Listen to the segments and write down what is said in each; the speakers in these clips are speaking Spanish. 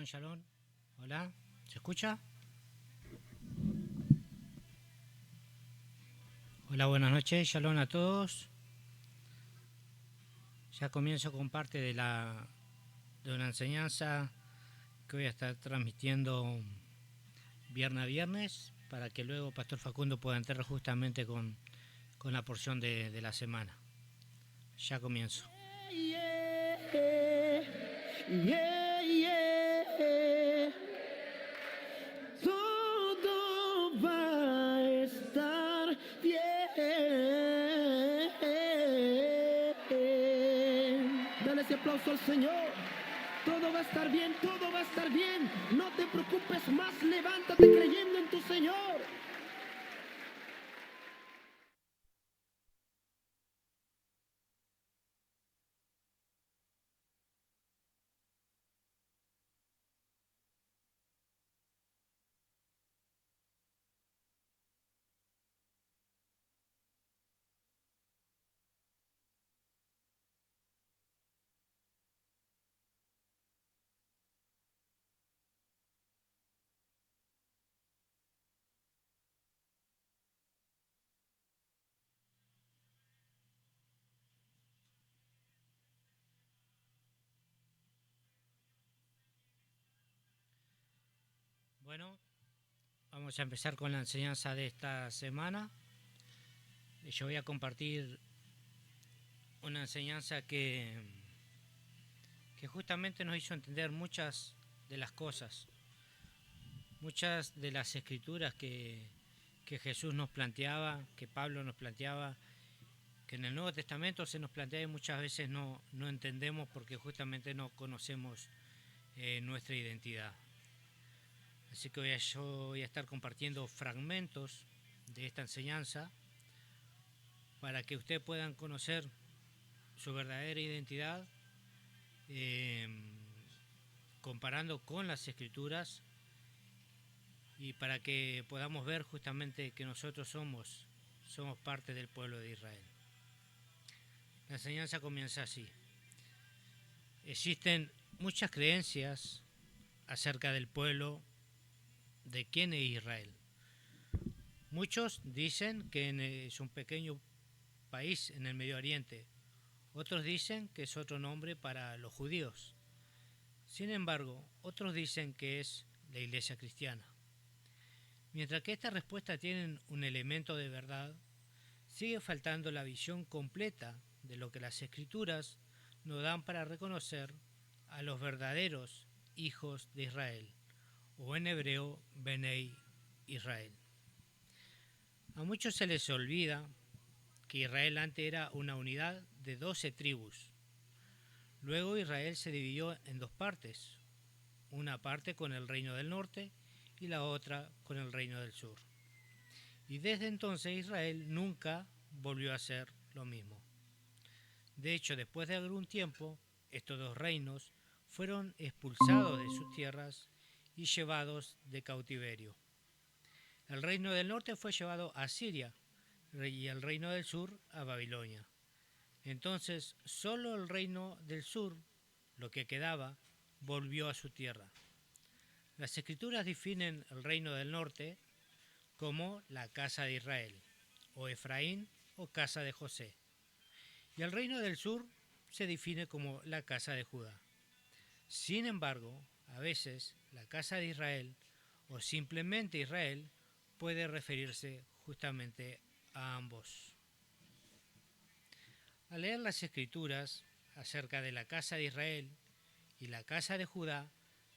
Shalom. Hola, ¿se escucha? Hola, buenas noches, Shalom a todos. Ya comienzo con parte de una enseñanza que voy a estar transmitiendo viernes a viernes para que luego Pastor Facundo pueda entrar justamente con la porción de la semana. Ya comienzo. Todo va a estar bien. Dale ese aplauso al Señor. Todo va a estar bien, todo va a estar bien. No te preocupes más, levántate creyendo en tu Señor. Bueno, vamos a empezar con la enseñanza de esta semana. Yo voy a compartir una enseñanza que justamente nos hizo entender muchas de las cosas, muchas de las escrituras que Jesús nos planteaba, que Pablo nos planteaba, que en el Nuevo Testamento se nos plantea y muchas veces no entendemos porque justamente no conocemos nuestra identidad. Así que yo voy a estar compartiendo fragmentos de esta enseñanza para que ustedes puedan conocer su verdadera identidad, eh, comparando con las escrituras, y para que podamos ver justamente que nosotros somos parte del pueblo de Israel. La enseñanza comienza así. Existen muchas creencias acerca del pueblo de quién es Israel. Muchos dicen que es un pequeño país en el Medio Oriente. Otros dicen que es otro nombre para los judíos. Sin embargo, otros dicen que es la iglesia cristiana. Mientras que estas respuestas tienen un elemento de verdad, sigue faltando la visión completa de lo que las escrituras nos dan para reconocer a los verdaderos hijos de Israel, o en hebreo, Benei Israel. A muchos se les olvida que Israel antes era una unidad de 12 tribus. Luego Israel se dividió en dos partes, una parte con el reino del norte y la otra con el reino del sur. Y desde entonces Israel nunca volvió a ser lo mismo. De hecho, después de algún tiempo, estos dos reinos fueron expulsados de sus tierras y llevados de cautiverio. El reino del norte fue llevado a Siria y el reino del sur a Babilonia. Entonces, solo el reino del sur, lo que quedaba, volvió a su tierra. Las escrituras definen el reino del norte como la casa de Israel, o Efraín, o casa de José. Y el reino del sur se define como la casa de Judá. Sin embargo, a veces la casa de Israel, o simplemente Israel, puede referirse justamente a ambos. Al leer las escrituras acerca de la casa de Israel y la casa de Judá,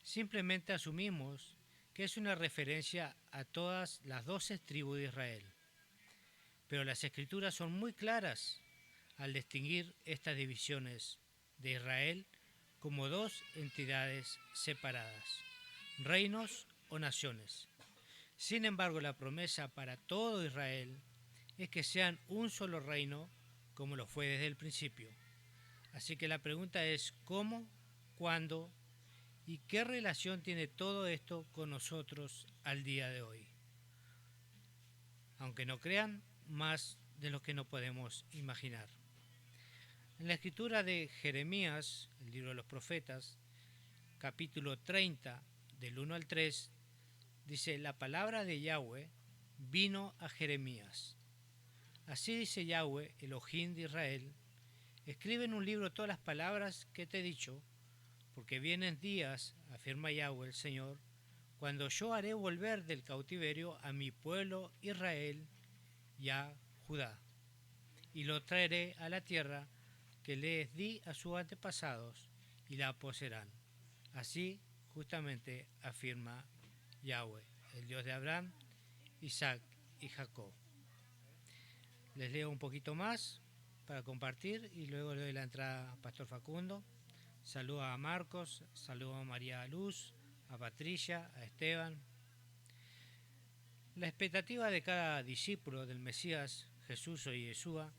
simplemente asumimos que es una referencia a todas las 12 tribus de Israel. Pero las escrituras son muy claras al distinguir estas divisiones de Israel como dos entidades separadas, reinos o naciones. Sin embargo, la promesa para todo Israel es que sean un solo reino, como lo fue desde el principio. Así que la pregunta es ¿cómo, cuándo y qué relación tiene todo esto con nosotros al día de hoy? Aunque no crean, más de lo que no podemos imaginar. En la escritura de Jeremías, el libro de los profetas, capítulo 30, del 1 al 3, dice: la palabra de Yahweh vino a Jeremías. Así dice Yahweh, Elohim de Israel: escribe en un libro todas las palabras que te he dicho, porque vienen días, afirma Yahweh el Señor, cuando yo haré volver del cautiverio a mi pueblo Israel y a Judá, y lo traeré a la tierra que les di a sus antepasados, y la poseerán. Así justamente afirma Yahweh, el Dios de Abraham, Isaac y Jacob. Les leo un poquito más para compartir y luego le doy la entrada a Pastor Facundo. Saludo a Marcos, saludo a María Luz, a Patricia, a Esteban. La expectativa de cada discípulo del Mesías, Jesús o Yeshua,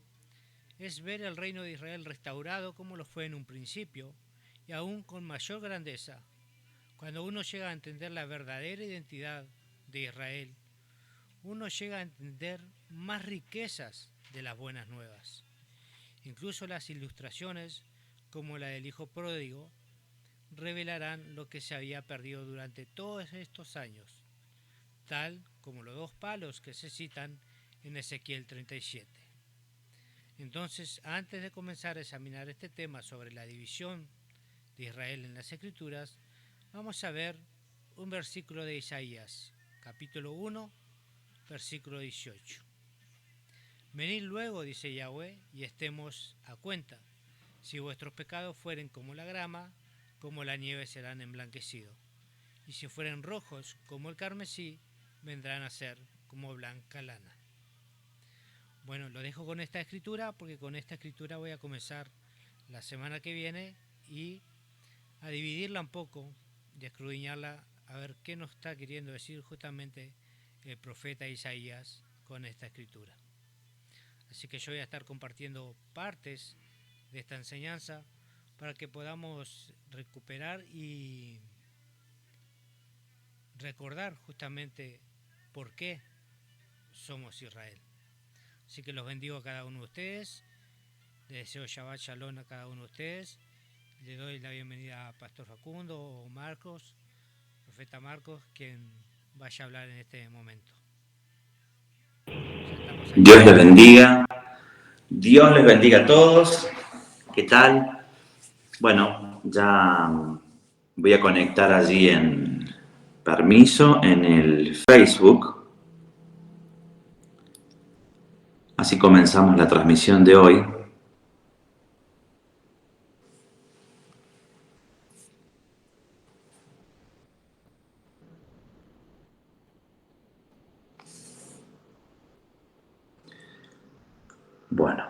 es ver el reino de Israel restaurado como lo fue en un principio y aún con mayor grandeza. Cuando uno llega a entender la verdadera identidad de Israel, uno llega a entender más riquezas de las buenas nuevas. Incluso las ilustraciones, como la del hijo pródigo, revelarán lo que se había perdido durante todos estos años, tal como los 2 palos que se citan en Ezequiel 37. Entonces, antes de comenzar a examinar este tema sobre la división de Israel en las Escrituras, vamos a ver un versículo de Isaías, capítulo 1, versículo 18. Venid luego, dice Yahweh, y estemos a cuenta. Si vuestros pecados fueren como la grama, como la nieve serán emblanquecidos. Y si fueren rojos como el carmesí, vendrán a ser como blanca lana. Bueno, lo dejo con esta escritura porque con esta escritura voy a comenzar la semana que viene y a dividirla un poco y a escudriñarla a ver qué nos está queriendo decir justamente el profeta Isaías con esta escritura. Así que yo voy a estar compartiendo partes de esta enseñanza para que podamos recuperar y recordar justamente por qué somos Israel. Así que los bendigo a cada uno de ustedes, les deseo Shabbat Shalom a cada uno de ustedes, le doy la bienvenida a Pastor Facundo o Marcos, profeta Marcos, quien vaya a hablar en este momento. Dios les bendiga, Dios les bendiga a todos. ¿Qué tal? Bueno, ya voy a conectar allí en permiso en el Facebook. Así comenzamos la transmisión de hoy. Bueno,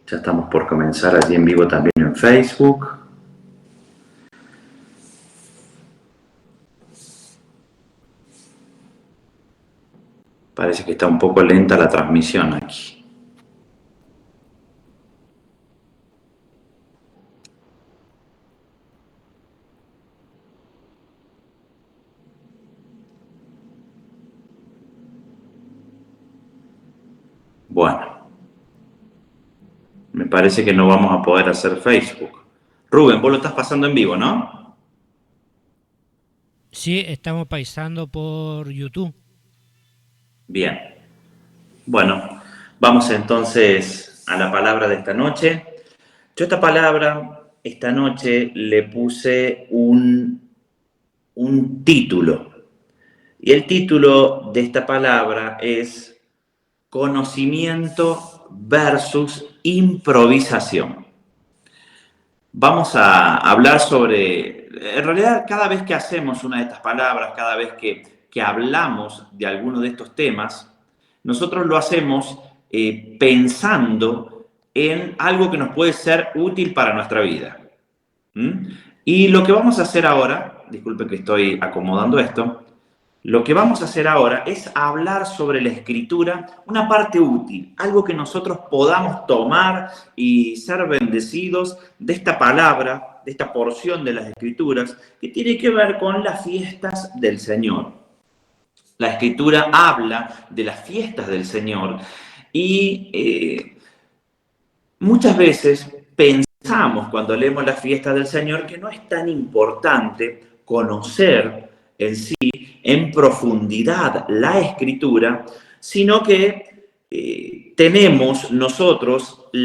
ya estamos por comenzar allí en vivo también en Facebook. Parece que está un poco lenta la transmisión aquí. Bueno, me parece que no vamos a poder hacer Facebook. Rubén, vos lo estás pasando en vivo, ¿no? Sí, estamos pasando por YouTube. Bien. Bueno, vamos entonces a la palabra de esta noche. Yo esta palabra, esta noche, le puse un título. Y el título de esta palabra es conocimiento versus improvisación. Vamos a hablar sobre, en realidad cada vez que hacemos una de estas palabras, cada vez que hablamos de alguno de estos temas, nosotros lo hacemos pensando en algo que nos puede ser útil para nuestra vida. Y lo que vamos a hacer ahora, disculpe que estoy acomodando esto, lo que vamos a hacer ahora es hablar sobre la escritura, una parte útil, algo que nosotros podamos tomar y ser bendecidos de esta palabra, de esta porción de las escrituras, que tiene que ver con las fiestas del Señor. La escritura habla de las fiestas del Señor y muchas veces pensamos cuando leemos las fiestas del Señor que no es tan importante conocer en sí, en profundidad, la Escritura, sino que tenemos nosotros que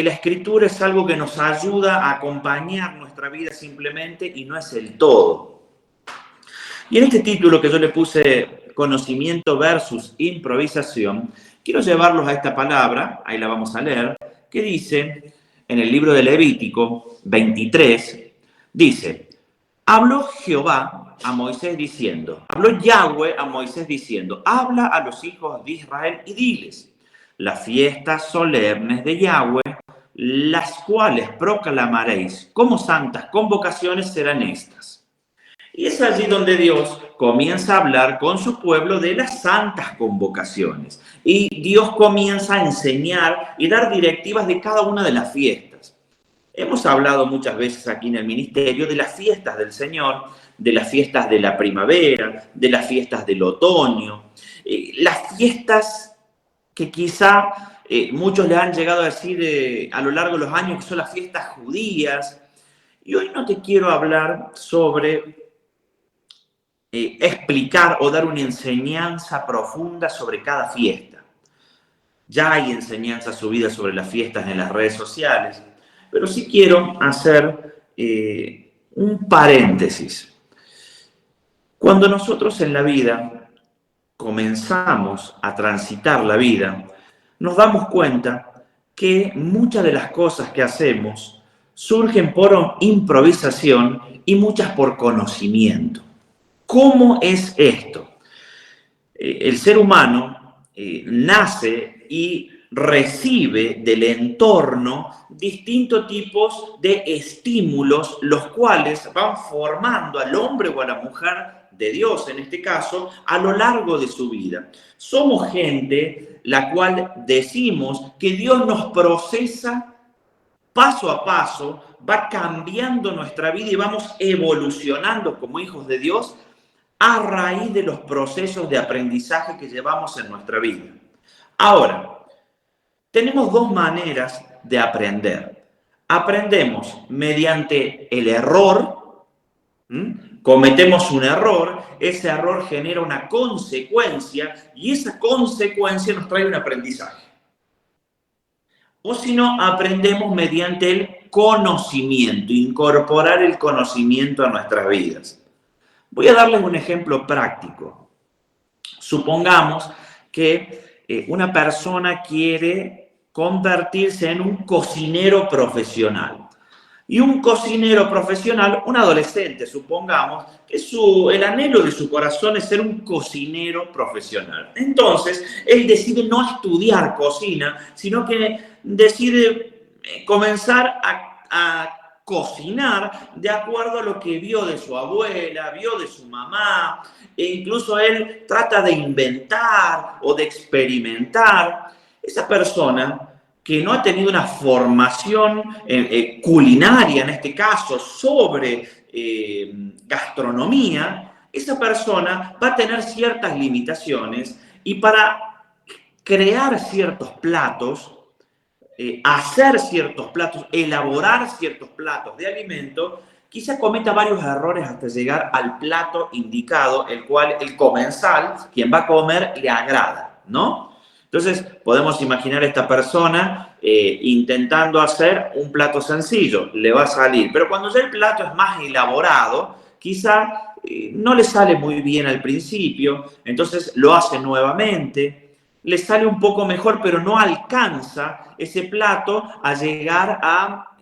la Escritura es algo que nos ayuda a acompañar nuestra vida simplemente y no es el todo. Y en este título que yo le puse conocimiento versus improvisación, quiero llevarlos a esta palabra, ahí la vamos a leer, que dice en el libro de Levítico 23, dice: habló Jehová a Moisés diciendo, habló Yahweh a Moisés diciendo, habla a los hijos de Israel y diles, las fiestas solemnes de Yahweh, las cuales proclamaréis como santas convocaciones serán estas. Y es allí donde Dios comienza a hablar con su pueblo de las santas convocaciones. Y Dios comienza a enseñar y dar directivas de cada una de las fiestas. Hemos hablado muchas veces aquí en el ministerio de las fiestas del Señor, de las fiestas de la primavera, de las fiestas del otoño, las fiestas que quizá muchos le han llegado a decir a lo largo de los años que son las fiestas judías. Y hoy no te quiero hablar sobre explicar o dar una enseñanza profunda sobre cada fiesta. Ya hay enseñanzas subidas sobre las fiestas en las redes sociales, pero sí quiero hacer un paréntesis. Cuando nosotros en la vida comenzamos a transitar la vida, nos damos cuenta que muchas de las cosas que hacemos surgen por improvisación y muchas por conocimiento. ¿Cómo es esto? El ser humano nace y recibe del entorno distintos tipos de estímulos, los cuales van formando al hombre o a la mujer de Dios, en este caso, a lo largo de su vida. Somos gente la cual decimos que Dios nos procesa paso a paso, va cambiando nuestra vida y vamos evolucionando como hijos de Dios a raíz de los procesos de aprendizaje que llevamos en nuestra vida. Ahora, tenemos dos maneras de aprender. Aprendemos mediante el error, cometemos un error, ese error genera una consecuencia y esa consecuencia nos trae un aprendizaje. O si no, aprendemos mediante el conocimiento, incorporar el conocimiento a nuestras vidas. Voy a darles un ejemplo práctico. Supongamos que una persona quiere convertirse en un cocinero profesional. Y un cocinero profesional, un adolescente, supongamos, que el anhelo de su corazón es ser un cocinero profesional. Entonces, él decide no estudiar cocina, sino que decide comenzar a cocinar de acuerdo a lo que vio de su abuela, vio de su mamá, e incluso él trata de inventar o de experimentar. Esa persona que no ha tenido una formación culinaria, en este caso, sobre gastronomía, esa persona va a tener ciertas limitaciones y para crear ciertos platos, hacer ciertos platos, elaborar ciertos platos de alimento, quizá cometa varios errores hasta llegar al plato indicado, el cual el comensal, quien va a comer, le agrada, ¿no? Entonces, podemos imaginar a esta persona intentando hacer un plato sencillo, le va a salir, pero cuando ya el plato es más elaborado, quizá no le sale muy bien al principio, entonces lo hace nuevamente, le sale un poco mejor, pero no alcanza ese plato a llegar a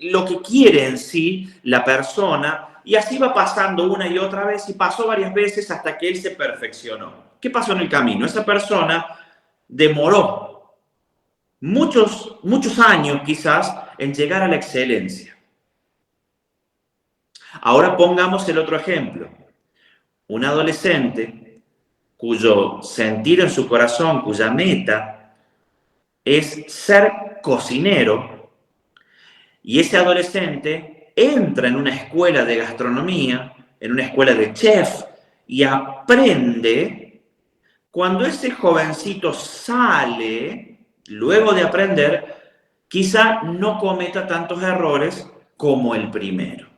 lo que quiere en sí la persona, y así va pasando una y otra vez, y pasó varias veces hasta que él se perfeccionó. ¿Qué pasó en el camino? Esa persona demoró muchos años quizás en llegar a la excelencia. Ahora pongamos el otro ejemplo. Un adolescente cuyo sentir en su corazón, cuya meta es ser cocinero, y ese adolescente entra en una escuela de gastronomía, en una escuela de chef, y aprende. Cuando ese jovencito sale, luego de aprender, quizá no cometa tantos errores como el primero.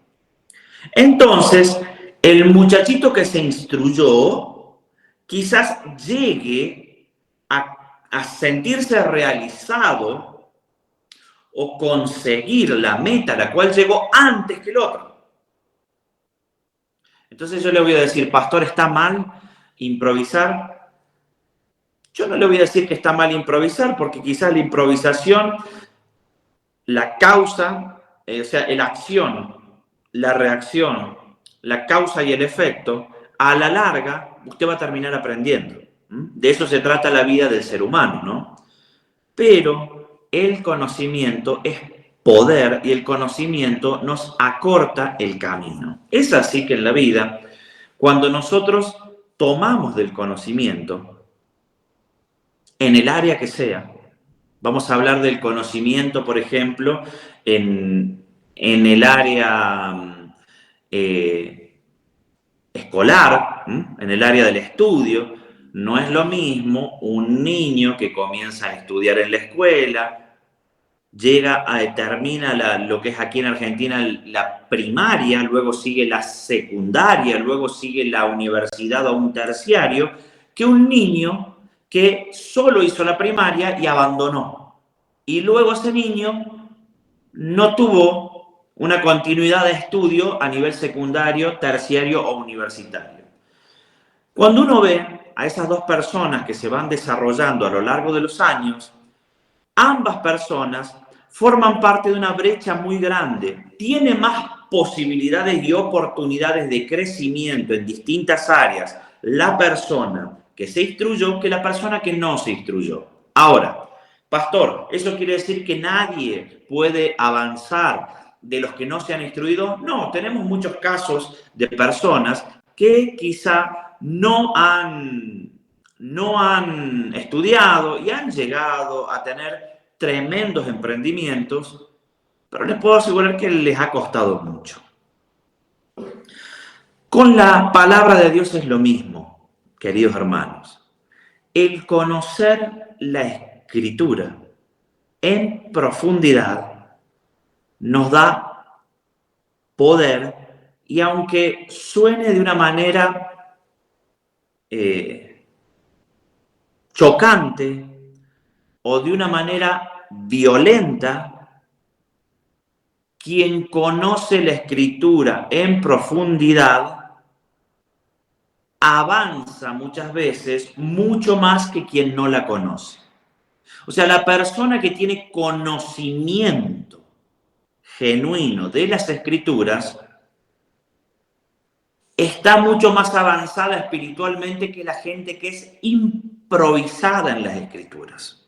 Entonces, el muchachito que se instruyó quizás llegue a sentirse realizado o conseguir la meta a la cual llegó antes que el otro. Entonces yo le voy a decir, pastor, ¿está mal improvisar? Yo no le voy a decir que está mal improvisar, porque quizás la improvisación, la causa, o sea, la acción, la reacción, la causa y el efecto, a la larga usted va a terminar aprendiendo. De eso se trata la vida del ser humano, ¿no? Pero el conocimiento es poder y el conocimiento nos acorta el camino. Es así que en la vida, cuando nosotros tomamos del conocimiento, en el área que sea, vamos a hablar del conocimiento, por ejemplo, en el área escolar, en el área del estudio. No es lo mismo un niño que comienza a estudiar en la escuela, termina lo que es aquí en Argentina la primaria, luego sigue la secundaria, luego sigue la universidad o un terciario, que un niño que solo hizo la primaria y abandonó. Y luego ese niño no tuvo una continuidad de estudio a nivel secundario, terciario o universitario. Cuando uno ve a esas dos personas que se van desarrollando a lo largo de los años, ambas personas forman parte de una brecha muy grande. Tiene más posibilidades y oportunidades de crecimiento en distintas áreas la persona que se instruyó que la persona que no se instruyó. Ahora, pastor, ¿eso quiere decir que nadie puede avanzar de los que no se han instruido? No, tenemos muchos casos de personas que quizá no han estudiado y han llegado a tener tremendos emprendimientos, pero les puedo asegurar que les ha costado mucho. Con la palabra de Dios es lo mismo, queridos hermanos. El conocer la Escritura en profundidad nos da poder, y aunque suene de una manera chocante o de una manera violenta, quien conoce la Escritura en profundidad avanza muchas veces mucho más que quien no la conoce. O sea, la persona que tiene conocimiento genuino de las Escrituras está mucho más avanzada espiritualmente que la gente que es improvisada en las Escrituras.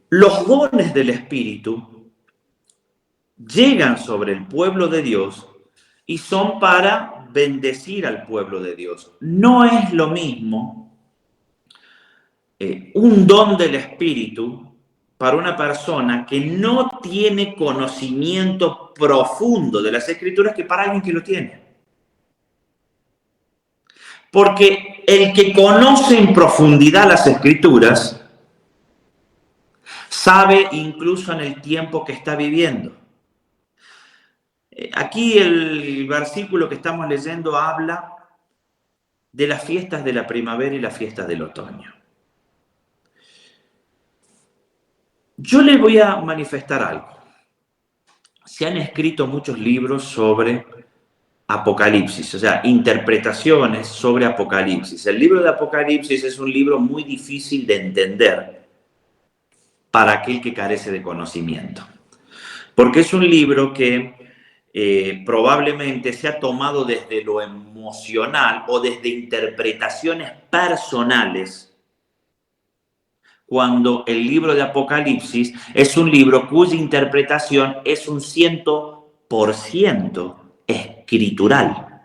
Los dones del Espíritu llegan sobre el pueblo de Dios y son para bendecir al pueblo de Dios. No es lo mismo un don del Espíritu para una persona que no tiene conocimiento profundo de las Escrituras que para alguien que lo tiene. Porque el que conoce en profundidad las Escrituras sabe incluso en el tiempo que está viviendo. Aquí el versículo que estamos leyendo habla de las fiestas de la primavera y las fiestas del otoño. Yo les voy a manifestar algo. Se han escrito muchos libros sobre Apocalipsis, o sea, interpretaciones sobre Apocalipsis. El libro de Apocalipsis es un libro muy difícil de entender para aquel que carece de conocimiento, porque es un libro que probablemente se ha tomado desde lo emocional o desde interpretaciones personales, cuando el libro de Apocalipsis es un libro cuya interpretación es un 100% escritural.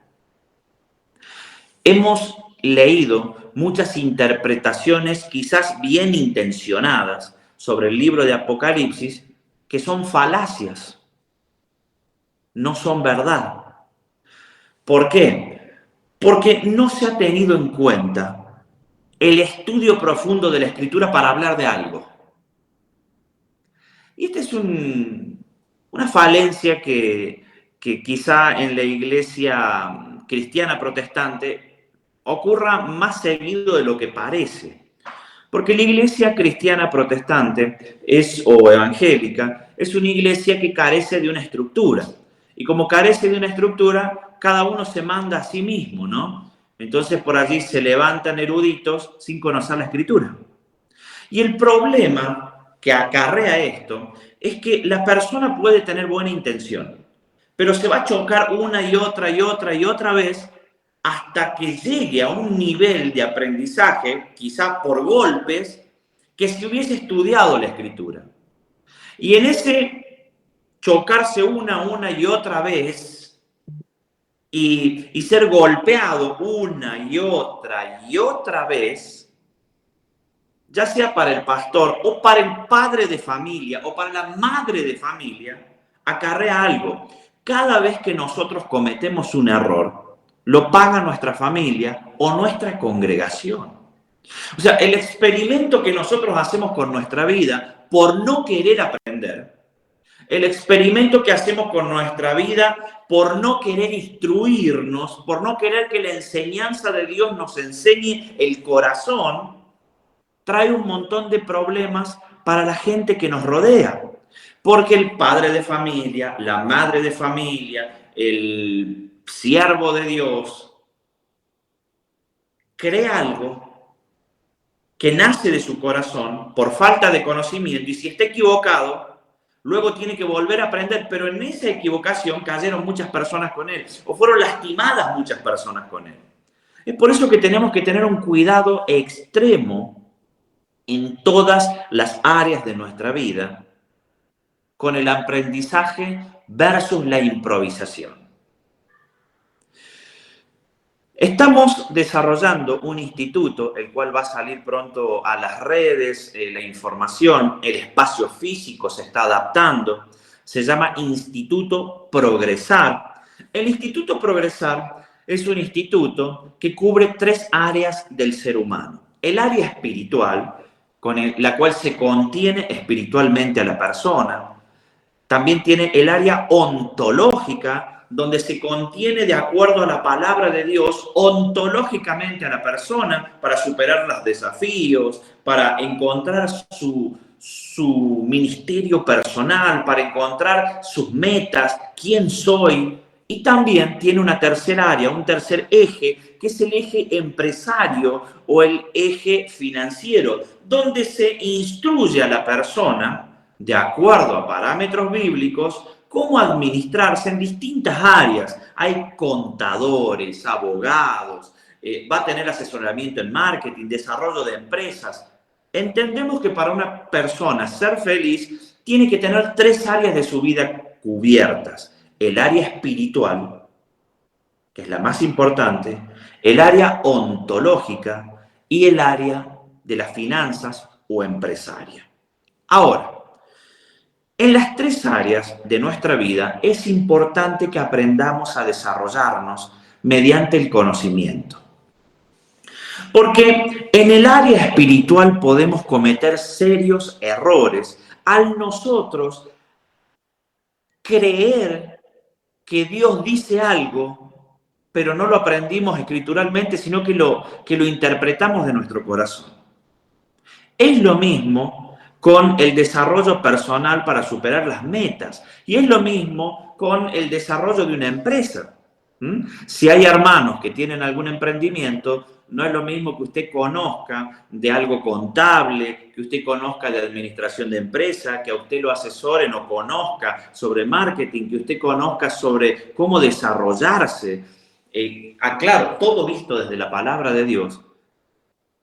Hemos leído muchas interpretaciones quizás bien intencionadas sobre el libro de Apocalipsis que son falacias, no son verdad. ¿Por qué? Porque no se ha tenido en cuenta el estudio profundo de la Escritura para hablar de algo. Y este es un una falencia que quizá en la iglesia cristiana protestante ocurra más seguido de lo que parece. Porque la iglesia cristiana protestante o evangélica es una iglesia que carece de una estructura. Y como carece de una estructura, cada uno se manda a sí mismo, ¿no? Entonces por allí se levantan eruditos sin conocer la escritura. Y el problema que acarrea esto es que la persona puede tener buena intención, pero se va a chocar una y otra y otra y otra vez hasta que llegue a un nivel de aprendizaje, quizá por golpes, que si hubiese estudiado la escritura. Y en ese chocarse una y otra vez y ser golpeado una y otra vez, ya sea para el pastor o para el padre de familia o para la madre de familia, acarrea algo. Cada vez que nosotros cometemos un error, lo paga nuestra familia o nuestra congregación. O sea, el experimento que nosotros hacemos con nuestra vida por no querer aprender, el experimento que hacemos con nuestra vida por no querer instruirnos, por no querer que la enseñanza de Dios nos enseñe el corazón, trae un montón de problemas para la gente que nos rodea. Porque el padre de familia, la madre de familia, el siervo de Dios, cree algo que nace de su corazón por falta de conocimiento y si está equivocado, luego tiene que volver a aprender, pero en esa equivocación cayeron muchas personas con él o fueron lastimadas muchas personas con él. Es por eso que tenemos que tener un cuidado extremo en todas las áreas de nuestra vida con el aprendizaje versus la improvisación. Estamos desarrollando un instituto, el cual va a salir pronto a las redes, la información, el espacio físico se está adaptando, se llama Instituto Progresar. El Instituto Progresar es un instituto que cubre 3 áreas del ser humano. El área espiritual, con la cual se contiene espiritualmente a la persona. También tiene el área ontológica, donde se contiene de acuerdo a la palabra de Dios ontológicamente a la persona para superar los desafíos, para encontrar su ministerio personal, para encontrar sus metas, quién soy. Y también tiene una tercera área, un tercer eje, que es el eje empresario o el eje financiero, donde se instruye a la persona, de acuerdo a parámetros bíblicos, cómo administrarse en distintas áreas. Hay contadores, abogados, va a tener asesoramiento en marketing, desarrollo de empresas. Entendemos que para una persona ser feliz tiene que tener 3 áreas de su vida cubiertas. El área espiritual, que es la más importante, el área ontológica y el área de las finanzas o empresaria. Ahora, en las 3 áreas de nuestra vida es importante que aprendamos a desarrollarnos mediante el conocimiento. Porque en el área espiritual podemos cometer serios errores al nosotros creer que Dios dice algo, pero no lo aprendimos escrituralmente, sino que lo interpretamos de nuestro corazón. Es lo mismo con el desarrollo personal para superar las metas. Y es lo mismo con el desarrollo de una empresa. Si hay hermanos que tienen algún emprendimiento, no es lo mismo que usted conozca de algo contable, que usted conozca de administración de empresa, que a usted lo asesoren o conozca sobre marketing, que usted conozca sobre cómo desarrollarse. Claro, todo visto desde la palabra de Dios,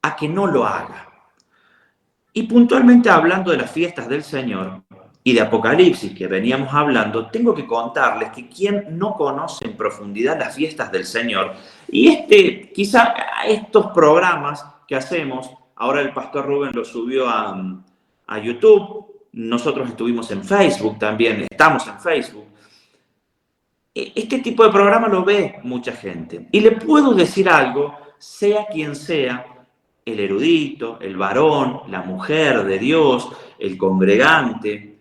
a que no lo haga. Y puntualmente hablando de las fiestas del Señor y de Apocalipsis que veníamos hablando, tengo que contarles que quien no conoce en profundidad las fiestas del Señor, y quizá estos programas que hacemos, ahora el pastor Rubén lo subió a YouTube, nosotros estuvimos en Facebook también, estamos en Facebook. Este tipo de programa lo ve mucha gente. Y le puedo decir algo, sea quien sea, el erudito, el varón, la mujer de Dios, el congregante,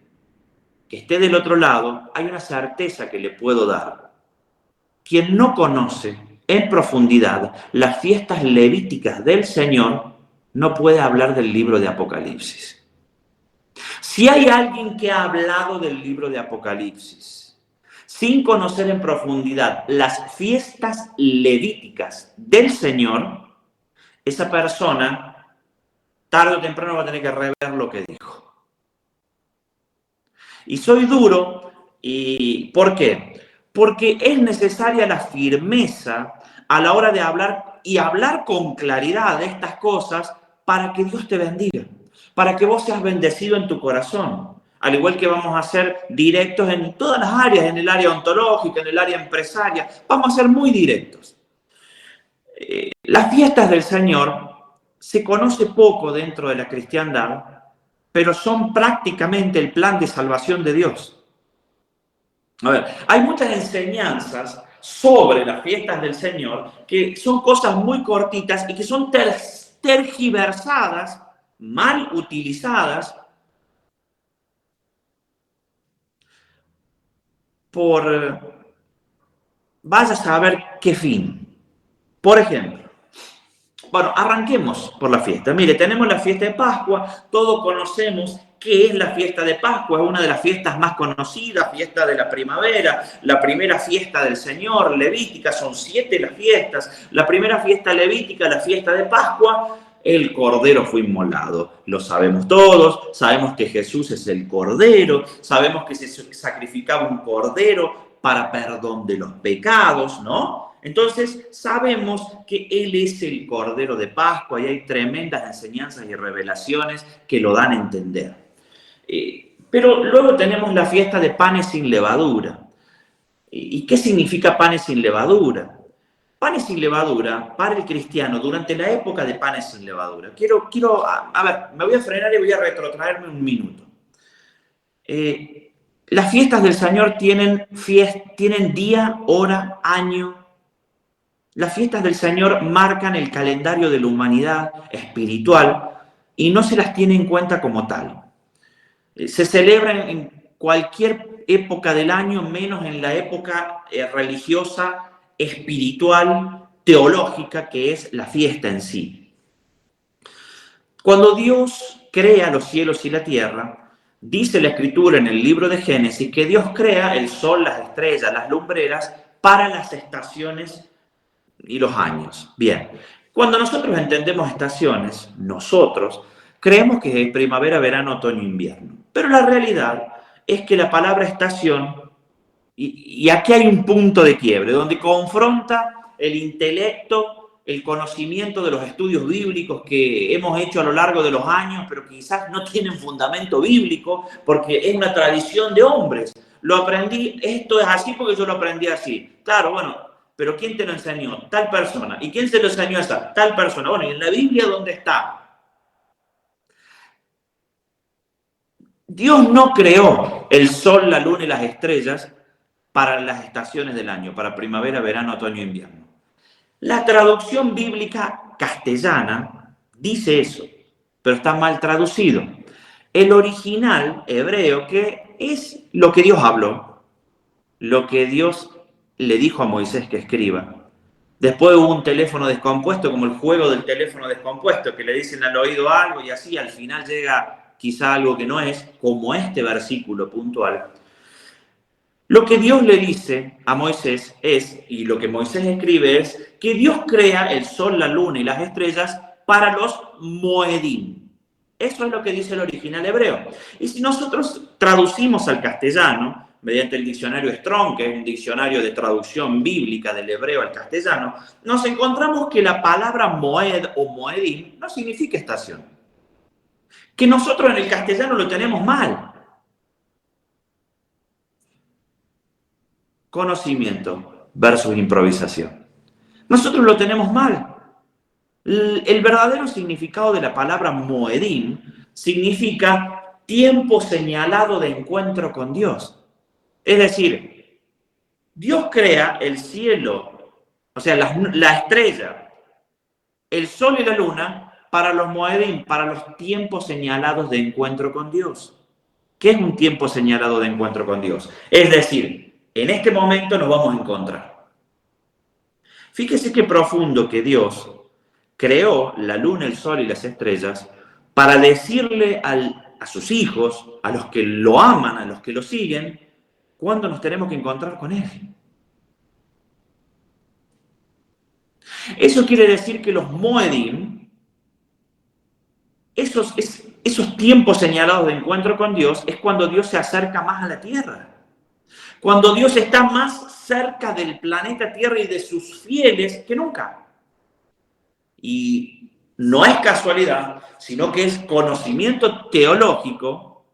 que esté del otro lado, hay una certeza que le puedo dar. Quien no conoce en profundidad las fiestas levíticas del Señor, no puede hablar del libro de Apocalipsis. Si hay alguien que ha hablado del libro de Apocalipsis sin conocer en profundidad las fiestas levíticas del Señor, esa persona tarde o temprano va a tener que rever lo que dijo. Y soy duro, ¿y por qué? Porque es necesaria la firmeza a la hora de hablar y hablar con claridad de estas cosas para que Dios te bendiga, para que vos seas bendecido en tu corazón. Al igual que vamos a ser directos en todas las áreas, en el área ontológica, en el área empresaria, vamos a ser muy directos. Las fiestas del Señor se conoce poco dentro de la cristiandad, pero son prácticamente el plan de salvación de Dios. A ver, hay muchas enseñanzas sobre las fiestas del Señor que son cosas muy cortitas y que son tergiversadas, mal utilizadas por vaya a saber qué fin. Por ejemplo, bueno, arranquemos por la fiesta. Mire, tenemos la fiesta de Pascua, todos conocemos qué es la fiesta de Pascua, es una de las fiestas más conocidas, fiesta de la primavera, la primera fiesta del Señor, levítica, son 7 las fiestas. La primera fiesta levítica, la fiesta de Pascua, el Cordero fue inmolado. Lo sabemos todos, sabemos que Jesús es el Cordero, sabemos que se sacrificaba un Cordero para perdón de los pecados, ¿no? Entonces sabemos que Él es el Cordero de Pascua y hay tremendas enseñanzas y revelaciones que lo dan a entender. Pero luego tenemos la fiesta de panes sin levadura. ¿Y qué significa panes sin levadura? Panes sin levadura, para el cristiano, durante la época de panes sin levadura. A ver, me voy a frenar y voy a retrotraerme un minuto. Las fiestas del Señor tienen día, hora, año. Las fiestas del Señor marcan el calendario de la humanidad espiritual y no se las tiene en cuenta como tal. Se celebran en cualquier época del año, menos en la época religiosa, espiritual, teológica, que es la fiesta en sí. Cuando Dios crea los cielos y la tierra, dice la Escritura en el libro de Génesis que Dios crea el sol, las estrellas, las lumbreras para las estaciones y los años. Bien, cuando nosotros entendemos estaciones, nosotros creemos que es primavera, verano, otoño, invierno. Pero la realidad es que la palabra estación, y aquí hay un punto de quiebre, donde confronta el intelecto, el conocimiento de los estudios bíblicos que hemos hecho a lo largo de los años, pero que quizás no tienen fundamento bíblico, porque es una tradición de hombres. Lo aprendí, esto es así porque yo lo aprendí así. Claro, bueno, pero ¿quién te lo enseñó? Tal persona. ¿Y quién se lo enseñó a esa? Tal persona. Bueno, ¿y en la Biblia dónde está? Dios no creó el sol, la luna y las estrellas para las estaciones del año, para primavera, verano, otoño e invierno. La traducción bíblica castellana dice eso, pero está mal traducido. El original hebreo, que es lo que Dios habló, lo que Dios le dijo a Moisés que escriba. Después hubo un teléfono descompuesto, como el juego del teléfono descompuesto, que le dicen al oído algo y así al final llega quizá algo que no es, como este versículo puntual. Lo que Dios le dice a Moisés es, y lo que Moisés escribe es, que Dios crea el sol, la luna y las estrellas para los moedim. Eso es lo que dice el original hebreo. Y si nosotros traducimos al castellano, mediante el diccionario Strong, que es un diccionario de traducción bíblica del hebreo al castellano, nos encontramos que la palabra moed o moedim no significa estación. Que nosotros en el castellano lo tenemos mal. Conocimiento versus improvisación. Nosotros lo tenemos mal. El verdadero significado de la palabra moedim significa tiempo señalado de encuentro con Dios. Es decir, Dios crea el cielo, o sea, la estrella, el sol y la luna para los moedim, para los tiempos señalados de encuentro con Dios. ¿Qué es un tiempo señalado de encuentro con Dios? Es decir, en este momento nos vamos a encontrar. Fíjese qué profundo que Dios creó la luna, el sol y las estrellas para decirle a sus hijos, a los que lo aman, a los que lo siguen, cuándo nos tenemos que encontrar con Él. Eso quiere decir que los Moedim, esos tiempos señalados de encuentro con Dios, es cuando Dios se acerca más a la tierra. Cuando Dios está más cerca del planeta Tierra y de sus fieles que nunca. Y no es casualidad, sino que es conocimiento teológico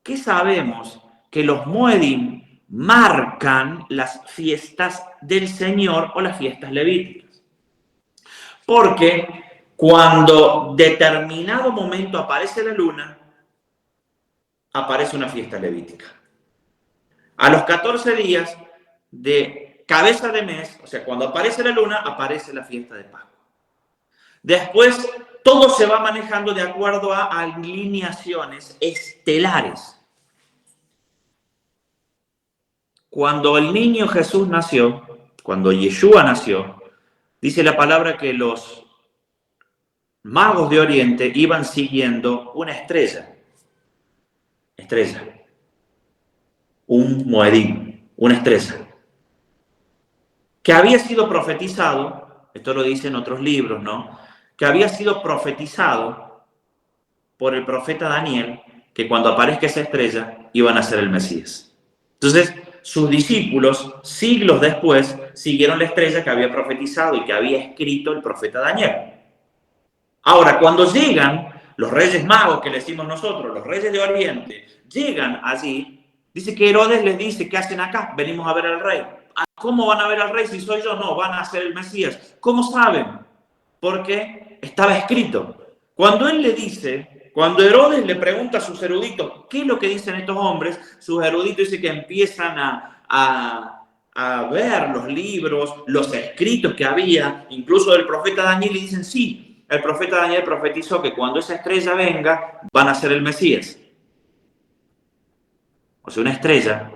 que sabemos que los Moedim marcan las fiestas del Señor o las fiestas levíticas. Porque cuando determinado momento aparece la luna, aparece una fiesta levítica. A los 14 días de cabeza de mes, o sea, cuando aparece la luna, aparece la fiesta de Pascua. Después, todo se va manejando de acuerdo a alineaciones estelares. Cuando el niño Jesús nació, cuando Yeshua nació, dice la palabra que los magos de Oriente iban siguiendo una estrella. Un Moedim, una estrella. Que había sido profetizado, esto lo dicen otros libros, ¿no? Que había sido profetizado por el profeta Daniel, que cuando aparezca esa estrella iban a ser el Mesías. Entonces, sus discípulos, siglos después, siguieron la estrella que había profetizado y que había escrito el profeta Daniel. Ahora, cuando llegan los reyes magos, que le decimos nosotros, los reyes de Oriente, llegan allí, dice que Herodes les dice, ¿qué hacen acá? Venimos a ver al rey. ¿Cómo van a ver al rey si soy yo? No, van a ser el Mesías. ¿Cómo saben? Porque estaba escrito. Cuando él le dice, cuando Herodes le pregunta a sus eruditos, ¿qué es lo que dicen estos hombres? Sus eruditos dicen que empiezan a ver los libros, los escritos que había, incluso del profeta Daniel, y dicen, sí, el profeta Daniel profetizó que cuando esa estrella venga, van a ser el Mesías. O sea, una estrella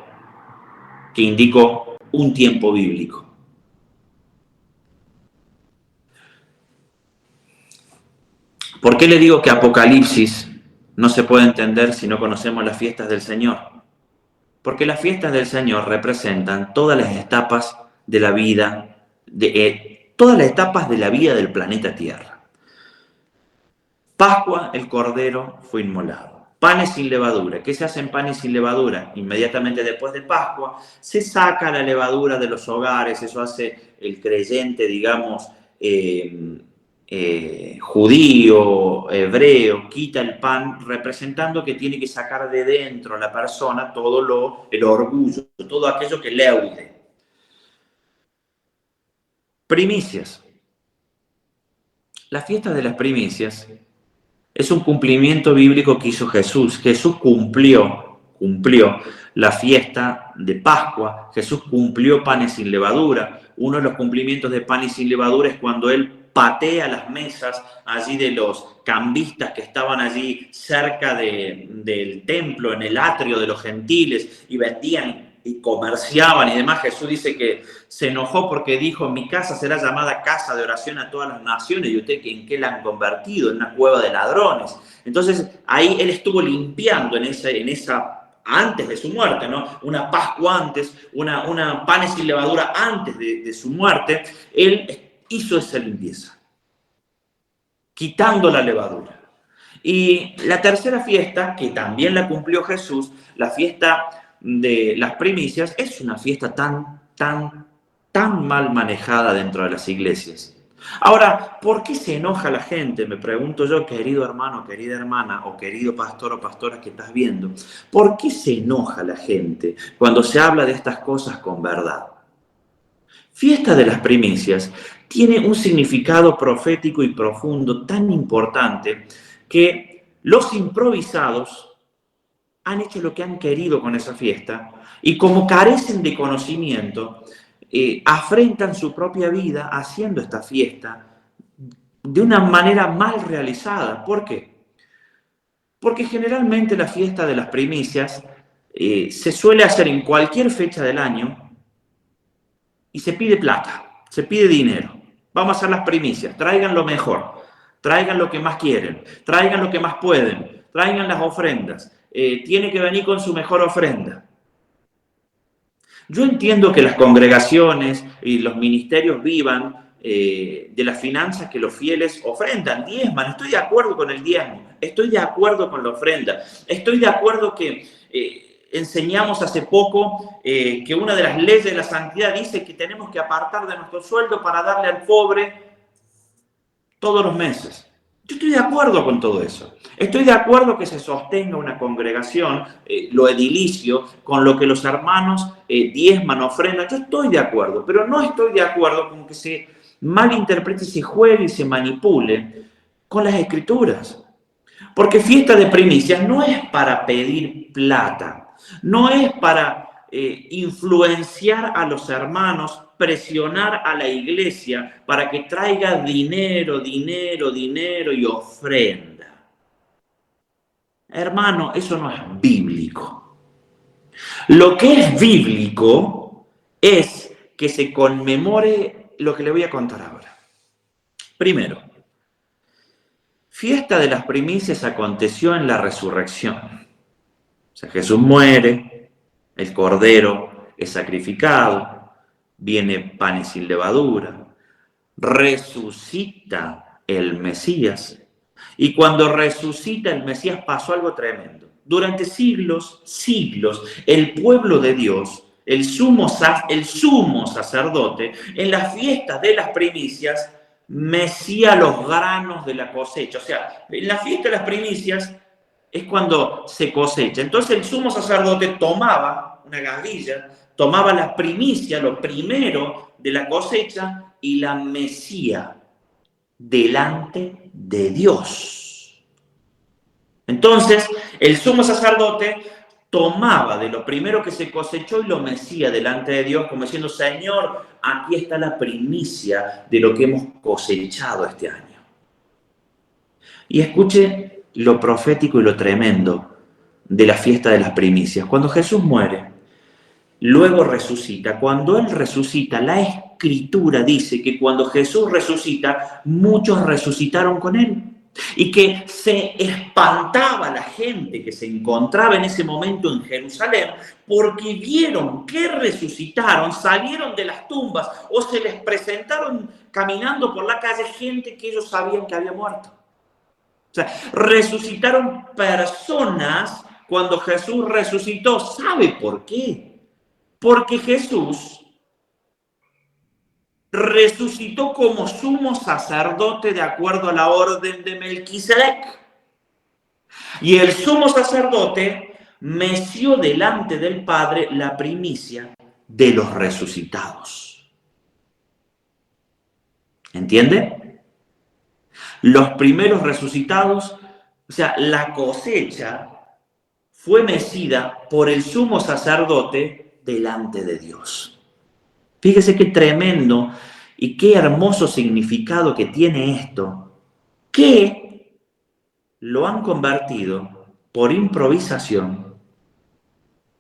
que indicó un tiempo bíblico. ¿Por qué le digo que Apocalipsis no se puede entender si no conocemos las fiestas del Señor? Porque las fiestas del Señor representan todas las etapas de la vida, todas las etapas de la vida del planeta Tierra. Pascua, el Cordero fue inmolado. Panes sin levadura. ¿Qué se hace en panes sin levadura? Inmediatamente después de Pascua se saca la levadura de los hogares. Eso hace el creyente, digamos, judío, hebreo, quita el pan, representando que tiene que sacar de dentro la persona todo el orgullo, todo aquello que le huye. Primicias. La fiesta de las primicias es un cumplimiento bíblico que hizo Jesús. Jesús cumplió la fiesta de Pascua. Jesús cumplió panes sin levadura. Uno de los cumplimientos de panes sin levadura es cuando Él patea las mesas allí de los cambistas que estaban allí cerca del templo, en el atrio de los gentiles, y vendían y comerciaban y demás. Jesús dice que se enojó porque dijo, mi casa será llamada casa de oración a todas las naciones, y usted, ¿en qué la han convertido? En una cueva de ladrones. Entonces ahí Él estuvo limpiando en esa antes de su muerte, ¿no? Una Pascua antes, una panes sin levadura antes de su muerte. Él hizo esa limpieza, quitando la levadura. Y la tercera fiesta, que también la cumplió Jesús, la fiesta de las primicias, es una fiesta tan mal manejada dentro de las iglesias. Ahora, ¿por qué se enoja la gente? Me pregunto yo, querido hermano, querida hermana, o querido pastor o pastora que estás viendo. ¿Por qué se enoja la gente cuando se habla de estas cosas con verdad? Fiesta de las primicias tiene un significado profético y profundo tan importante que los improvisados han hecho lo que han querido con esa fiesta, y como carecen de conocimiento, afrentan su propia vida haciendo esta fiesta de una manera mal realizada. ¿Por qué? Porque generalmente la fiesta de las primicias se suele hacer en cualquier fecha del año y se pide plata, se pide dinero. Vamos a hacer las primicias, traigan lo mejor, traigan lo que más quieren, traigan lo que más pueden, traigan las ofrendas, tiene que venir con su mejor ofrenda. Yo entiendo que las congregaciones y los ministerios vivan de las finanzas que los fieles ofrendan, diezman. Estoy de acuerdo con el diezmo, estoy de acuerdo con la ofrenda, estoy de acuerdo que enseñamos hace poco que una de las leyes de la santidad dice que tenemos que apartar de nuestro sueldo para darle al pobre todos los meses. Yo estoy de acuerdo con todo eso. Estoy de acuerdo que se sostenga una congregación, lo edilicio, con lo que los hermanos diezman, ofrendan. Yo estoy de acuerdo, pero no estoy de acuerdo con que se malinterprete, se juegue y se manipule con las escrituras. Porque fiesta de primicias no es para pedir plata, no es para influenciar a los hermanos, presionar a la iglesia para que traiga dinero, dinero, dinero y ofrenda. Hermano, eso no es bíblico. Lo que es bíblico es que se conmemore lo que le voy a contar ahora. Primero, fiesta de las primicias aconteció en la resurrección. O sea, Jesús muere, el Cordero es sacrificado, viene pan y sin levadura, resucita el Mesías. Y cuando resucita el Mesías pasó algo tremendo. Durante siglos, el pueblo de Dios, el sumo sacerdote, en las fiestas de las primicias, mecía los granos de la cosecha. O sea, en la fiesta de las primicias es cuando se cosecha. Entonces el sumo sacerdote tomaba una gavilla, tomaba la primicia, lo primero de la cosecha, y la mecía delante de Dios. Entonces, el sumo sacerdote tomaba de lo primero que se cosechó y lo mecía delante de Dios, como diciendo: Señor, aquí está la primicia de lo que hemos cosechado este año. Y escuche lo profético y lo tremendo de la fiesta de las primicias. Cuando Jesús muere, luego resucita. Cuando Él resucita, la Escritura dice que cuando Jesús resucita, muchos resucitaron con Él. Y que se espantaba la gente que se encontraba en ese momento en Jerusalén, porque vieron que resucitaron, salieron de las tumbas o se les presentaron caminando por la calle gente que ellos sabían que había muerto. O sea, resucitaron personas cuando Jesús resucitó. ¿Sabe por qué? Porque Jesús resucitó como sumo sacerdote de acuerdo a la orden de Melquisedec. Y el sumo sacerdote meció delante del Padre la primicia de los resucitados. ¿Entiende? Los primeros resucitados, o sea, la cosecha fue mecida por el sumo sacerdote delante de Dios. Fíjese qué tremendo y qué hermoso significado que tiene esto, que lo han convertido por improvisación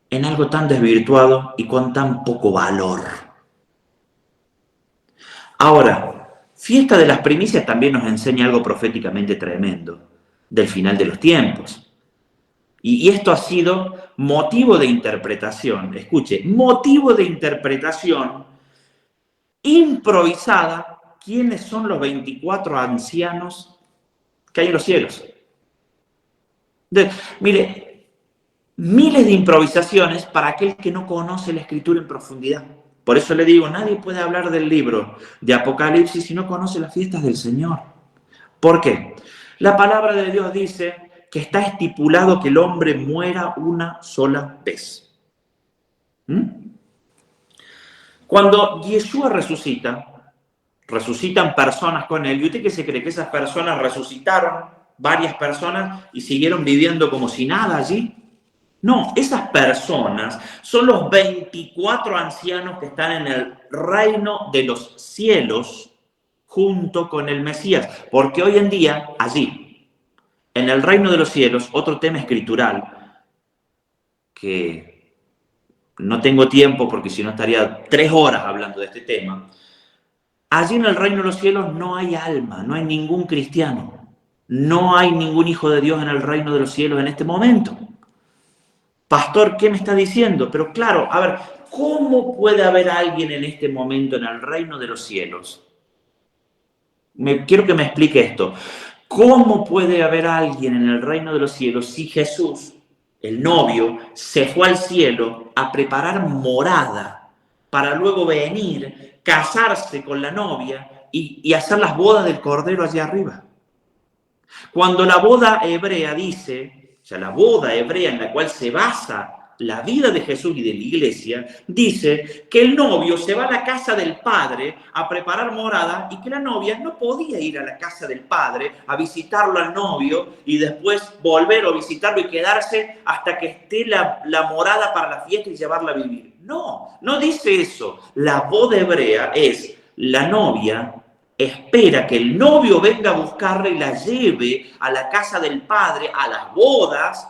en algo tan desvirtuado y con tan poco valor. Ahora, fiesta de las primicias también nos enseña algo proféticamente tremendo del final de los tiempos. Y esto ha sido motivo de interpretación, escuche, motivo de interpretación improvisada. ¿Quiénes son los 24 ancianos que hay en los cielos? Mire, miles de improvisaciones para aquel que no conoce la Escritura en profundidad. Por eso le digo, nadie puede hablar del libro de Apocalipsis si no conoce las fiestas del Señor. ¿Por qué? La palabra de Dios dice que está estipulado que el hombre muera una sola vez. Cuando Yeshua resucita, resucitan personas con él. ¿Y usted qué se cree? ¿Que esas personas resucitaron, varias personas, y siguieron viviendo como si nada allí? No, esas personas son los 24 ancianos que están en el reino de los cielos junto con el Mesías. Porque hoy en día, allí, en el reino de los cielos, otro tema escritural, que no tengo tiempo porque si no estaría 3 horas hablando de este tema. Allí en el reino de los cielos no hay alma, no hay ningún cristiano, no hay ningún hijo de Dios en el reino de los cielos en este momento. Pastor, ¿qué me está diciendo? Pero claro, a ver, ¿cómo puede haber alguien en este momento en el reino de los cielos? Quiero que me explique esto. ¿Cómo puede haber alguien en el reino de los cielos si Jesús, el novio, se fue al cielo a preparar morada para luego venir, casarse con la novia y hacer las bodas del Cordero allá arriba? Cuando la boda hebrea dice, o sea, la boda hebrea en la cual se basa la vida de Jesús y de la iglesia, dice que el novio se va a la casa del padre a preparar morada y que la novia no podía ir a la casa del padre a visitarlo al novio y después volver a visitarlo y quedarse hasta que esté la morada para la fiesta y llevarla a vivir. No, no dice eso. La boda hebrea es la novia espera que el novio venga a buscarla y la lleve a la casa del padre, a las bodas,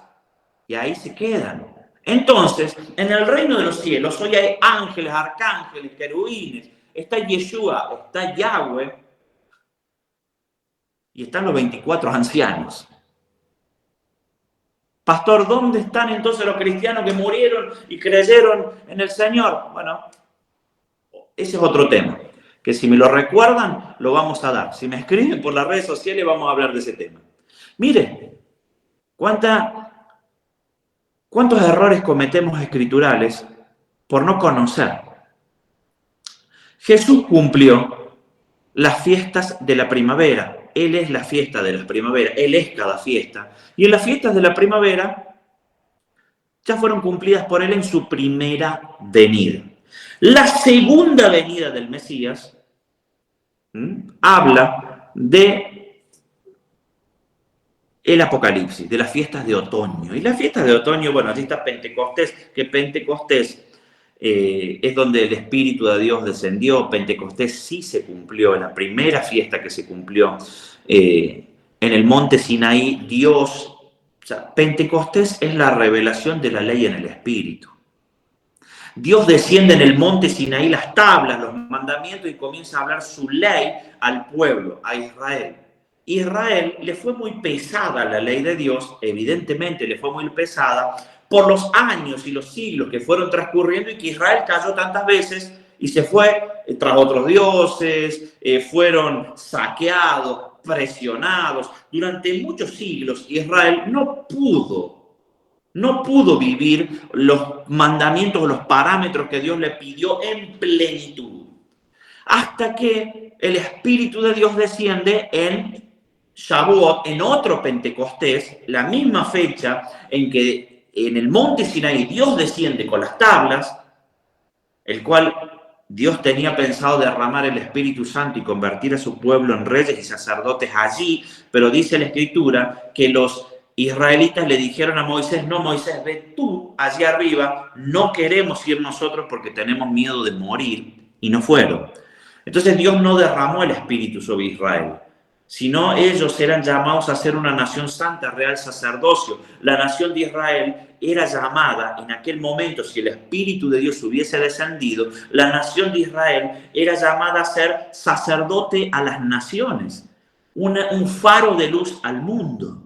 y ahí se quedan. Entonces, en el reino de los cielos, hoy hay ángeles, arcángeles, querubines, está Yeshua, está Yahweh, y están los 24 ancianos. Pastor, ¿dónde están entonces los cristianos que murieron y creyeron en el Señor? Bueno, ese es otro tema, que si me lo recuerdan, lo vamos a dar. Si me escriben por las redes sociales, vamos a hablar de ese tema. Mire, ¿cuántos errores cometemos escriturales por no conocer? Jesús cumplió las fiestas de la primavera. Él es la fiesta de la primavera. Él es cada fiesta. Y en las fiestas de la primavera ya fueron cumplidas por Él en su primera venida. La segunda venida del Mesías habla de el Apocalipsis, de las fiestas de otoño. Y las fiestas de otoño, bueno, allí está Pentecostés, que Pentecostés es donde el Espíritu de Dios descendió. Pentecostés sí se cumplió, en la primera fiesta que se cumplió en el monte Sinaí, Dios. O sea, Pentecostés es la revelación de la ley en el Espíritu. Dios desciende en el monte Sinaí las tablas, los mandamientos y comienza a hablar su ley al pueblo, a Israel. Israel le fue muy pesada la ley de Dios, evidentemente le fue muy pesada por los años y los siglos que fueron transcurriendo y que Israel cayó tantas veces y se fue tras otros dioses, fueron saqueados, presionados. Durante muchos siglos Israel no pudo vivir los mandamientos o los parámetros que Dios le pidió en plenitud. Hasta que el Espíritu de Dios desciende en Shavuot, en otro Pentecostés, la misma fecha en que en el monte Sinaí Dios desciende con las tablas, el cual Dios tenía pensado derramar el Espíritu Santo y convertir a su pueblo en reyes y sacerdotes allí, pero dice la Escritura que los israelitas le dijeron a Moisés: no, Moisés, ve tú allá arriba, no queremos ir nosotros porque tenemos miedo de morir, y no fueron. Entonces Dios no derramó el Espíritu sobre Israel, sino ellos eran llamados a ser una nación santa, real sacerdocio. La nación de Israel era llamada en aquel momento, si el Espíritu de Dios hubiese descendido, la nación de Israel era llamada a ser sacerdote a las naciones, un faro de luz al mundo.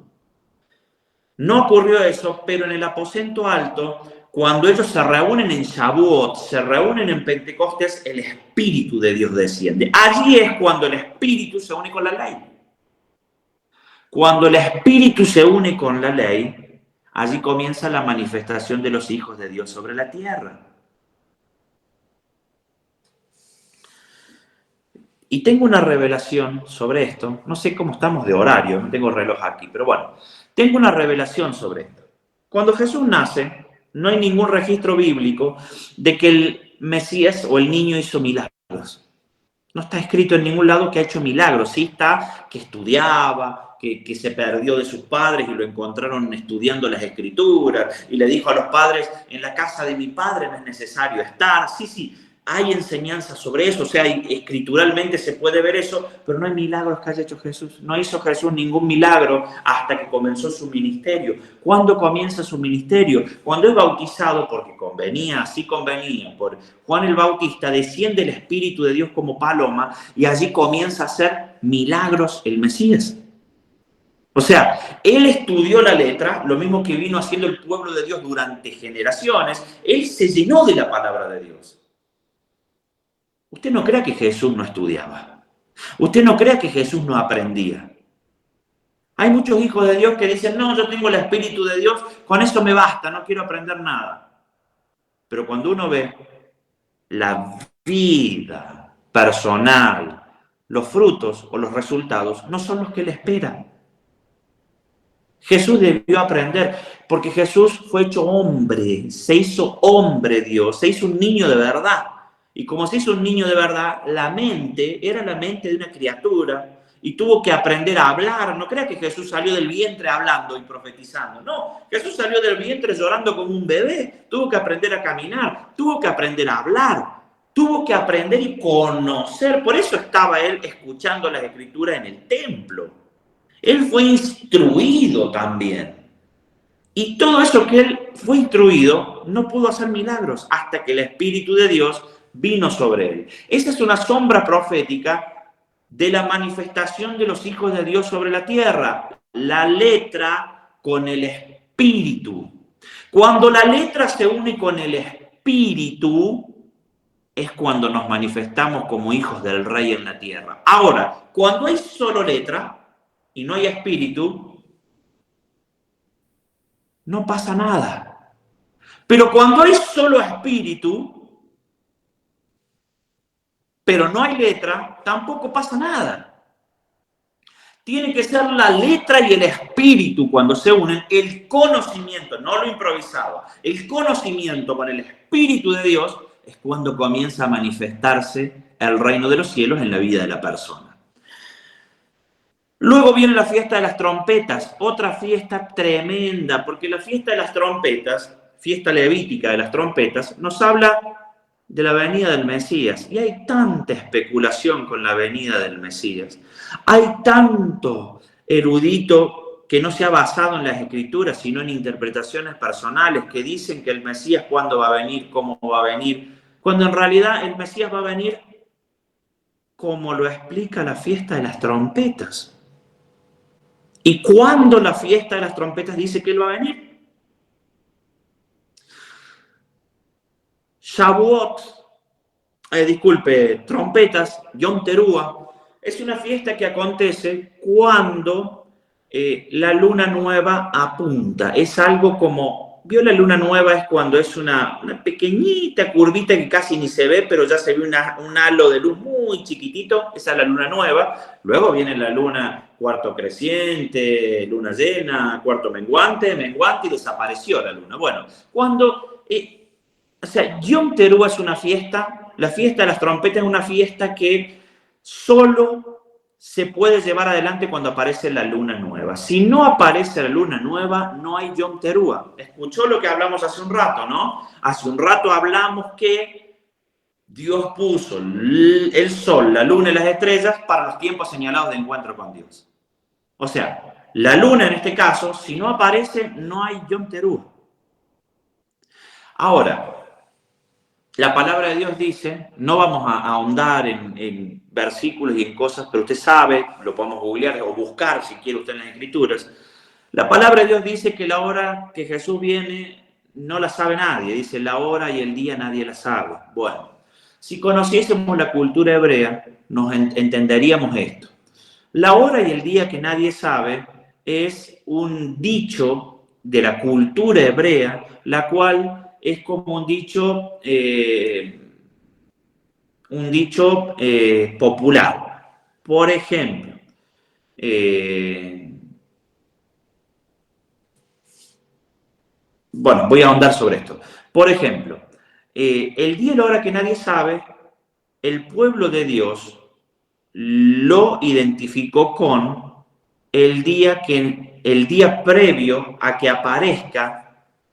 No ocurrió eso, pero en el aposento alto, cuando ellos se reúnen en Shavuot, se reúnen en Pentecostés, el Espíritu de Dios desciende. Allí es cuando el Espíritu se une con la ley. Cuando el Espíritu se une con la ley, allí comienza la manifestación de los hijos de Dios sobre la tierra. Y tengo una revelación sobre esto. No sé cómo estamos de horario, no tengo reloj aquí, pero bueno, tengo una revelación sobre esto. Cuando Jesús nace, no hay ningún registro bíblico de que el Mesías o el niño hizo milagros. No está escrito en ningún lado que ha hecho milagros. Sí está que estudiaba, que se perdió de sus padres y lo encontraron estudiando las Escrituras y le dijo a los padres: en la casa de mi padre no es necesario estar. Sí, hay enseñanza sobre eso, o sea, escrituralmente se puede ver eso, pero no hay milagros que haya hecho Jesús. No hizo Jesús ningún milagro hasta que comenzó su ministerio. ¿Cuándo comienza su ministerio? Cuando es bautizado, porque convenía, así convenía, por Juan el Bautista, desciende el Espíritu de Dios como paloma y allí comienza a hacer milagros el Mesías. O sea, él estudió la letra, lo mismo que vino haciendo el pueblo de Dios durante generaciones. Él se llenó de la palabra de Dios. Usted no crea que Jesús no estudiaba. Usted no crea que Jesús no aprendía. Hay muchos hijos de Dios que dicen, no, yo tengo el Espíritu de Dios, con eso me basta, no quiero aprender nada. Pero cuando uno ve la vida personal, los frutos o los resultados no son los que él espera. Jesús debió aprender, porque Jesús fue hecho hombre, se hizo hombre Dios, se hizo un niño de verdad. Y como se hizo un niño de verdad, la mente era la mente de una criatura y tuvo que aprender a hablar. No crea que Jesús salió del vientre hablando y profetizando. No, Jesús salió del vientre llorando como un bebé. Tuvo que aprender a caminar, tuvo que aprender a hablar, tuvo que aprender y conocer. Por eso estaba él escuchando las escrituras en el templo. Él fue instruido también. Y todo eso que él fue instruido no pudo hacer milagros hasta que el Espíritu de Dios vino sobre él. Esa es una sombra profética de la manifestación de los hijos de Dios sobre la tierra. La letra con el Espíritu. Cuando la letra se une con el Espíritu, es cuando nos manifestamos como hijos del Rey en la tierra. Ahora, cuando hay solo letra y no hay espíritu, no pasa nada. Pero cuando hay solo espíritu, pero no hay letra, tampoco pasa nada. Tiene que ser la letra y el espíritu cuando se unen, el conocimiento, no lo improvisado, el conocimiento con el Espíritu de Dios es cuando comienza a manifestarse el reino de los cielos en la vida de la persona. Luego viene la fiesta de las trompetas, otra fiesta tremenda, porque la fiesta de las trompetas, fiesta levítica de las trompetas, nos habla de la venida del Mesías. Y hay tanta especulación con la venida del Mesías. Hay tanto erudito que no se ha basado en las escrituras, sino en interpretaciones personales que dicen que el Mesías cuándo va a venir, cómo va a venir, cuando en realidad el Mesías va a venir como lo explica la fiesta de las trompetas. ¿Y cuándo la fiesta de las trompetas dice que él va a venir? Shavuot, trompetas, Yom Teruah, es una fiesta que acontece cuando la luna nueva apunta. Es algo como, ¿vio la luna nueva? Es cuando es una pequeñita curvita que casi ni se ve, pero ya se ve un halo de luz muy chiquitito. Esa es la luna nueva. Luego viene la luna cuarto creciente, luna llena, cuarto menguante y desapareció la luna. Bueno, cuando... Yom Teruah es una fiesta, la fiesta de las trompetas es una fiesta que solo se puede llevar adelante cuando aparece la luna nueva. Si no aparece la luna nueva, no hay Yom Teruah. Escuchó lo que hablamos hace un rato, ¿no? Hace un rato hablamos que Dios puso el sol, la luna y las estrellas para los tiempos señalados de encuentro con Dios. O sea, la luna en este caso, si no aparece, no hay Yom Teruah. Ahora, la palabra de Dios dice, no vamos a ahondar en versículos y en cosas, pero usted sabe, lo podemos googlear o buscar si quiere usted en las escrituras. La palabra de Dios dice que la hora que Jesús viene no la sabe nadie. Dice la hora y el día nadie la sabe. Bueno, si conociésemos la cultura hebrea, nos entenderíamos esto. La hora y el día que nadie sabe es un dicho de la cultura hebrea, la cual es como un dicho popular. Por ejemplo, bueno, voy a ahondar sobre esto. Por ejemplo, el día y la hora que nadie sabe, el pueblo de Dios lo identificó con el día previo a que aparezca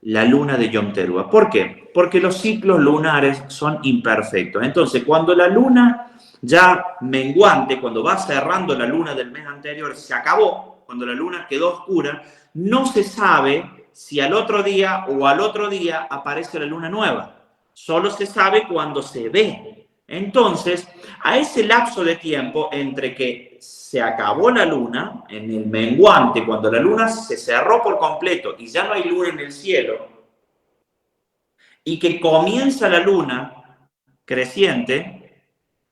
la luna de Yom Teruah. ¿Por qué? Porque los ciclos lunares son imperfectos. Entonces, cuando la luna ya menguante, cuando va cerrando la luna del mes anterior, se acabó, cuando la luna quedó oscura, no se sabe si al otro día o al otro día aparece la luna nueva. Solo se sabe cuando se ve. Entonces, a ese lapso de tiempo entre que se acabó la luna, en el menguante, cuando la luna se cerró por completo y ya no hay luna en el cielo, y que comienza la luna creciente,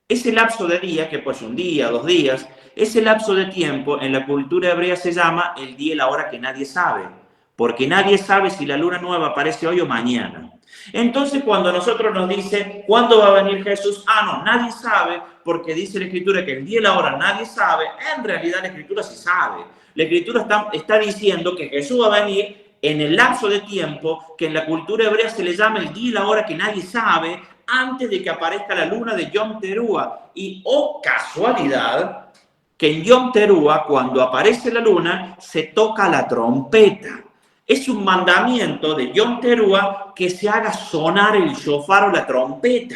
ese lapso de día, que pues un día, 2 días, ese lapso de tiempo en la cultura hebrea se llama el día y la hora que nadie sabe, porque nadie sabe si la luna nueva aparece hoy o mañana. Entonces, cuando nosotros nos dicen, ¿cuándo va a venir Jesús? No, nadie sabe, porque dice la Escritura que el día y la hora nadie sabe. En realidad la Escritura sí sabe. La Escritura está diciendo que Jesús va a venir en el lapso de tiempo que en la cultura hebrea se le llama el día y la hora que nadie sabe, antes de que aparezca la luna de Yom Teruah. Y, casualidad, que en Yom Teruah, cuando aparece la luna, se toca la trompeta. Es un mandamiento de Yom Teruah que se haga sonar el shofar o la trompeta.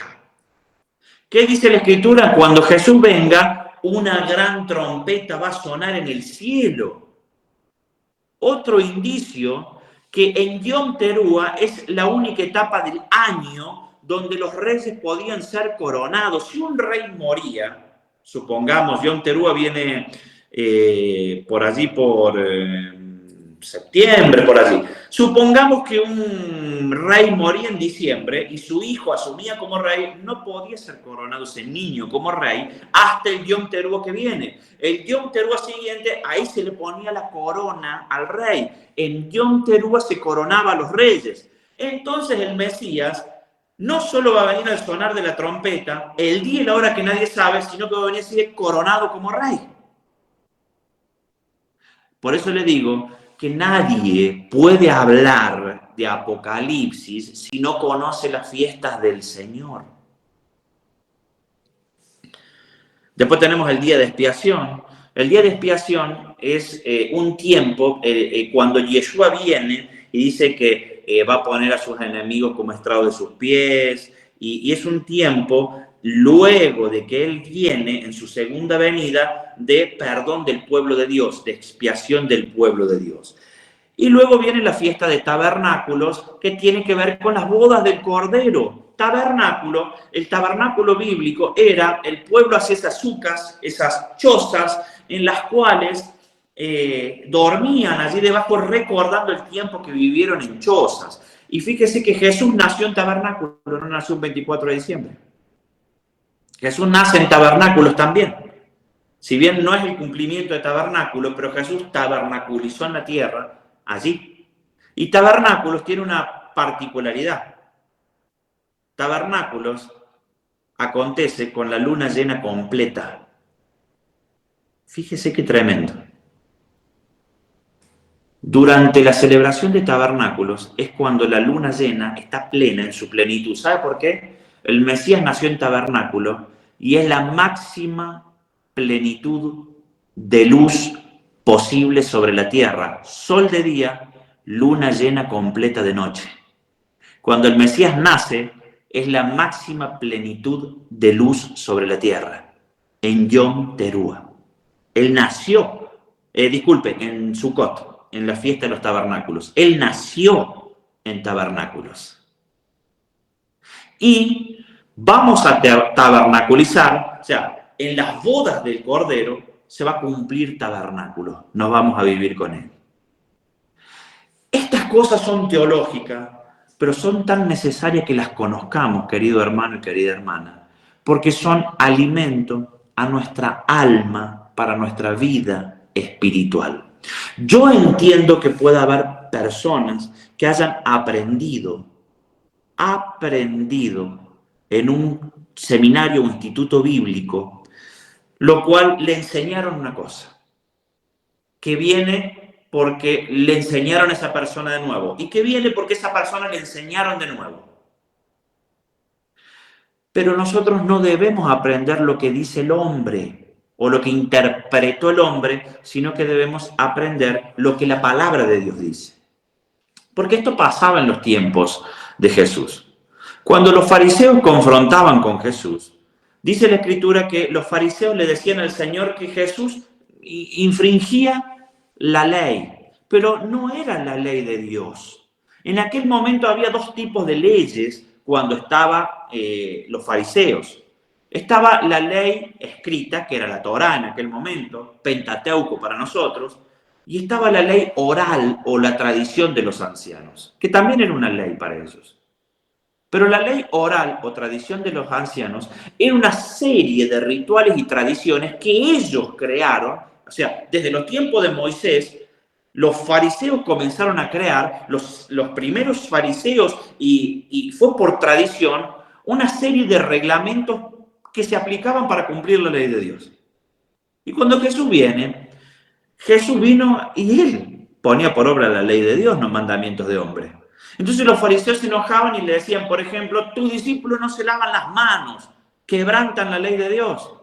¿Qué dice la Escritura? Cuando Jesús venga, una gran trompeta va a sonar en el cielo. Otro indicio que en Yom Teruah es la única etapa del año donde los reyes podían ser coronados. Si un rey moría, supongamos, Yom Teruah viene por allí por septiembre, por allí. Supongamos que un rey moría en diciembre y su hijo asumía como rey, no podía ser coronado ese niño como rey hasta el Yom Teruah que viene. El Yom Teruah siguiente, ahí se le ponía la corona al rey. En Yom Teruah se coronaba a los reyes. Entonces el Mesías no solo va a venir al sonar de la trompeta, el día y la hora que nadie sabe, sino que va a venir así coronado como rey. Por eso le digo que nadie puede hablar de Apocalipsis si no conoce las fiestas del Señor. Después tenemos el día de expiación. El día de expiación es un tiempo cuando Yeshua viene y dice que va a poner a sus enemigos como estrado de sus pies, y es un tiempo luego de que Él viene en su segunda venida de perdón del pueblo de Dios, de expiación del pueblo de Dios. Y luego viene la fiesta de tabernáculos, que tiene que ver con las bodas del Cordero. Tabernáculo, el tabernáculo bíblico era, el pueblo hacía esas sucas, esas chozas en las cuales dormían allí debajo recordando el tiempo que vivieron en chozas. Y fíjese que Jesús nació en tabernáculo, no nació un 24 de diciembre. Jesús nace en tabernáculos también. Si bien no es el cumplimiento de tabernáculo, pero Jesús tabernaculizó en la tierra allí. Y tabernáculos tiene una particularidad. Tabernáculos acontece con la luna llena completa. Fíjese qué tremendo. Durante la celebración de tabernáculos es cuando la luna llena está plena en su plenitud. ¿Sabe por qué? El Mesías nació en tabernáculo y es la máxima plenitud de luz posible sobre la tierra. Sol de día, luna llena completa de noche. Cuando el Mesías nace, es la máxima plenitud de luz sobre la tierra, en Yom Teruah. Él nació, en Sukkot, en la fiesta de los tabernáculos. Él nació en tabernáculos. Y vamos a tabernaculizar, o sea, en las bodas del Cordero se va a cumplir tabernáculo. Nos vamos a vivir con Él. Estas cosas son teológicas, pero son tan necesarias que las conozcamos, querido hermano y querida hermana, porque son alimento a nuestra alma para nuestra vida espiritual. Yo entiendo que pueda haber personas que hayan aprendido en un seminario o instituto bíblico, lo cual le enseñaron una cosa, que viene porque le enseñaron a esa persona de nuevo, y que viene porque esa persona le enseñaron de nuevo. Pero nosotros no debemos aprender lo que dice el hombre o lo que interpretó el hombre, sino que debemos aprender lo que la palabra de Dios dice. Porque esto pasaba en los tiempos de Jesús. Cuando los fariseos confrontaban con Jesús, dice la Escritura que los fariseos le decían al Señor que Jesús infringía la ley, pero no era la ley de Dios. En aquel momento había dos tipos de leyes cuando estaban los fariseos. Estaba la ley escrita, que era la Torá en aquel momento, Pentateuco para nosotros, y estaba la ley oral o la tradición de los ancianos, que también era una ley para ellos. Pero la ley oral o tradición de los ancianos era una serie de rituales y tradiciones que ellos crearon. O sea, desde los tiempos de Moisés, los fariseos comenzaron a crear, los primeros fariseos, y fue por tradición, una serie de reglamentos que se aplicaban para cumplir la ley de Dios. Y cuando Jesús vino y él ponía por obra la ley de Dios, no mandamientos de hombre. Entonces los fariseos se enojaban y le decían, por ejemplo, tus discípulos no se lavan las manos, quebrantan la ley de Dios.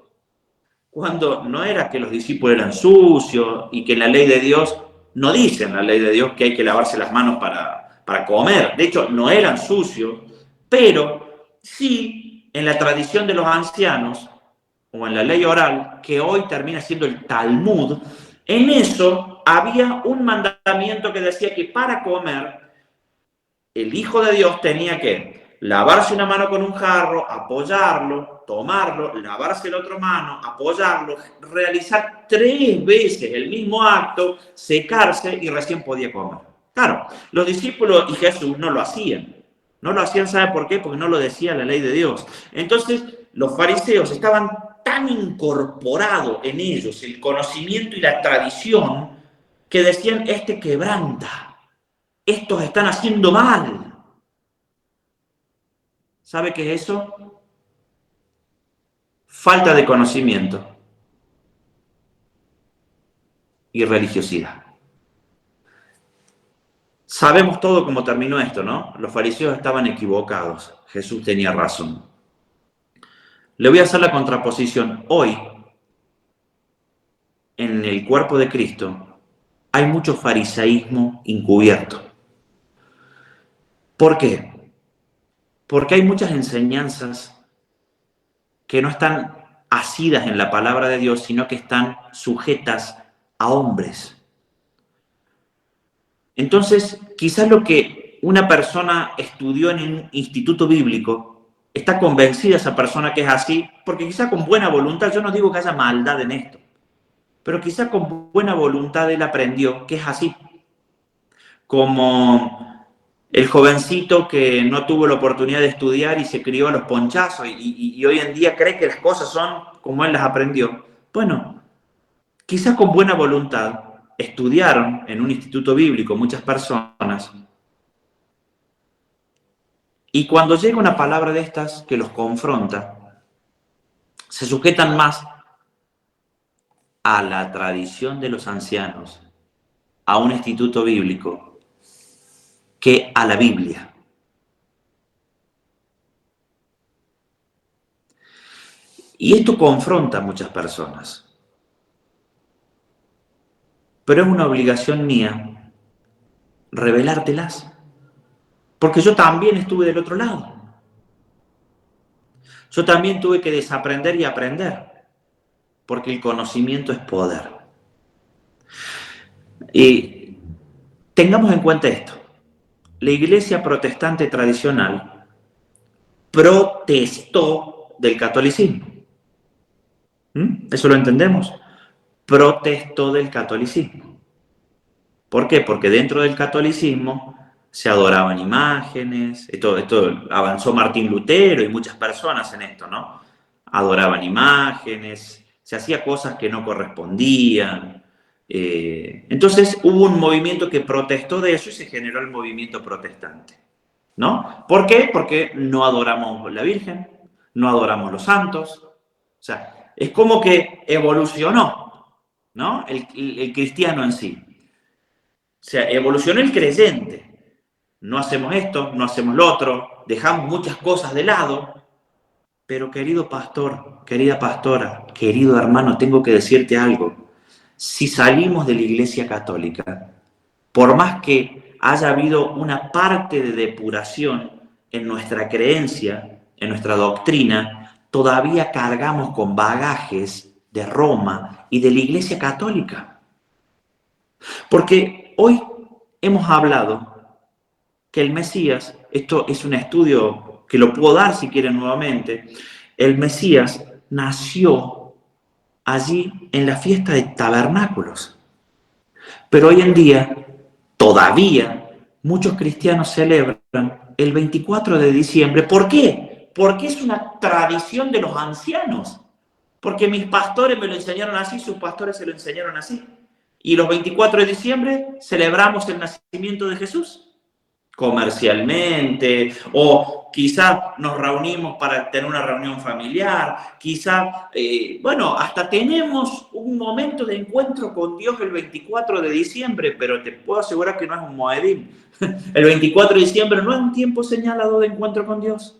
Cuando no era que los discípulos eran sucios y que en la ley de Dios, no dice en la ley de Dios que hay que lavarse las manos para comer. De hecho, no eran sucios, pero sí en la tradición de los ancianos o en la ley oral, que hoy termina siendo el Talmud, en eso había un mandamiento que decía que para comer el Hijo de Dios tenía que lavarse una mano con un jarro, apoyarlo, tomarlo, lavarse la otra mano, apoyarlo, realizar 3 veces el mismo acto, secarse y recién podía comer. Claro, los discípulos y Jesús no lo hacían. No lo hacían, ¿sabe por qué? Porque no lo decía la ley de Dios. Entonces, los fariseos estaban tan incorporados en ellos el conocimiento y la tradición que decían, este quebranta. Estos están haciendo mal. ¿Sabe qué es eso? Falta de conocimiento y religiosidad. Sabemos todo cómo terminó esto, ¿no? Los fariseos estaban equivocados. Jesús tenía razón. Le voy a hacer la contraposición. Hoy, en el cuerpo de Cristo, hay mucho fariseísmo encubierto. ¿Por qué? Porque hay muchas enseñanzas que no están asidas en la palabra de Dios, sino que están sujetas a hombres. Entonces, quizás lo que una persona estudió en un instituto bíblico, está convencida esa persona que es así, porque quizás con buena voluntad, yo no digo que haya maldad en esto, pero quizás con buena voluntad él aprendió que es así. Como el jovencito que no tuvo la oportunidad de estudiar y se crió a los ponchazos y hoy en día cree que las cosas son como él las aprendió. Bueno, quizás con buena voluntad estudiaron en un instituto bíblico muchas personas y cuando llega una palabra de estas que los confronta, se sujetan más a la tradición de los ancianos, a un instituto bíblico, que a la Biblia. Y esto confronta a muchas personas. Pero es una obligación mía revelártelas. Porque yo también estuve del otro lado. Yo también tuve que desaprender y aprender. Porque el conocimiento es poder. Y tengamos en cuenta esto. La iglesia protestante tradicional protestó del catolicismo. ¿Eso lo entendemos? Protestó del catolicismo. ¿Por qué? Porque dentro del catolicismo se adoraban imágenes, esto avanzó Martín Lutero y muchas personas en esto, ¿no? Adoraban imágenes, se hacía cosas que no correspondían. Entonces hubo un movimiento que protestó de eso y se generó el movimiento protestante, ¿no? ¿Por qué? Porque no adoramos la Virgen, no adoramos los santos. O sea, es como que evolucionó, ¿no? El cristiano en sí. O sea, evolucionó el creyente. No hacemos esto, no hacemos lo otro, dejamos muchas cosas de lado. Pero querido pastor, querida pastora, querido hermano, tengo que decirte algo. Si salimos de la Iglesia Católica, por más que haya habido una parte de depuración, en nuestra creencia, en nuestra doctrina, todavía cargamos con bagajes de Roma y de la Iglesia Católica. Porque hoy hemos hablado que el Mesías, esto es un estudio que lo puedo dar si quieren nuevamente, el Mesías nació allí en la fiesta de tabernáculos. Pero hoy en día, todavía, muchos cristianos celebran el 24 de diciembre. ¿Por qué? Porque es una tradición de los ancianos. Porque mis pastores me lo enseñaron así, sus pastores se lo enseñaron así. Y los 24 de diciembre celebramos el nacimiento de Jesús. Comercialmente, o quizá nos reunimos para tener una reunión familiar, quizá, bueno, hasta tenemos un momento de encuentro con Dios el 24 de diciembre, pero te puedo asegurar que no es un Moedín. El 24 de diciembre no es un tiempo señalado de encuentro con Dios.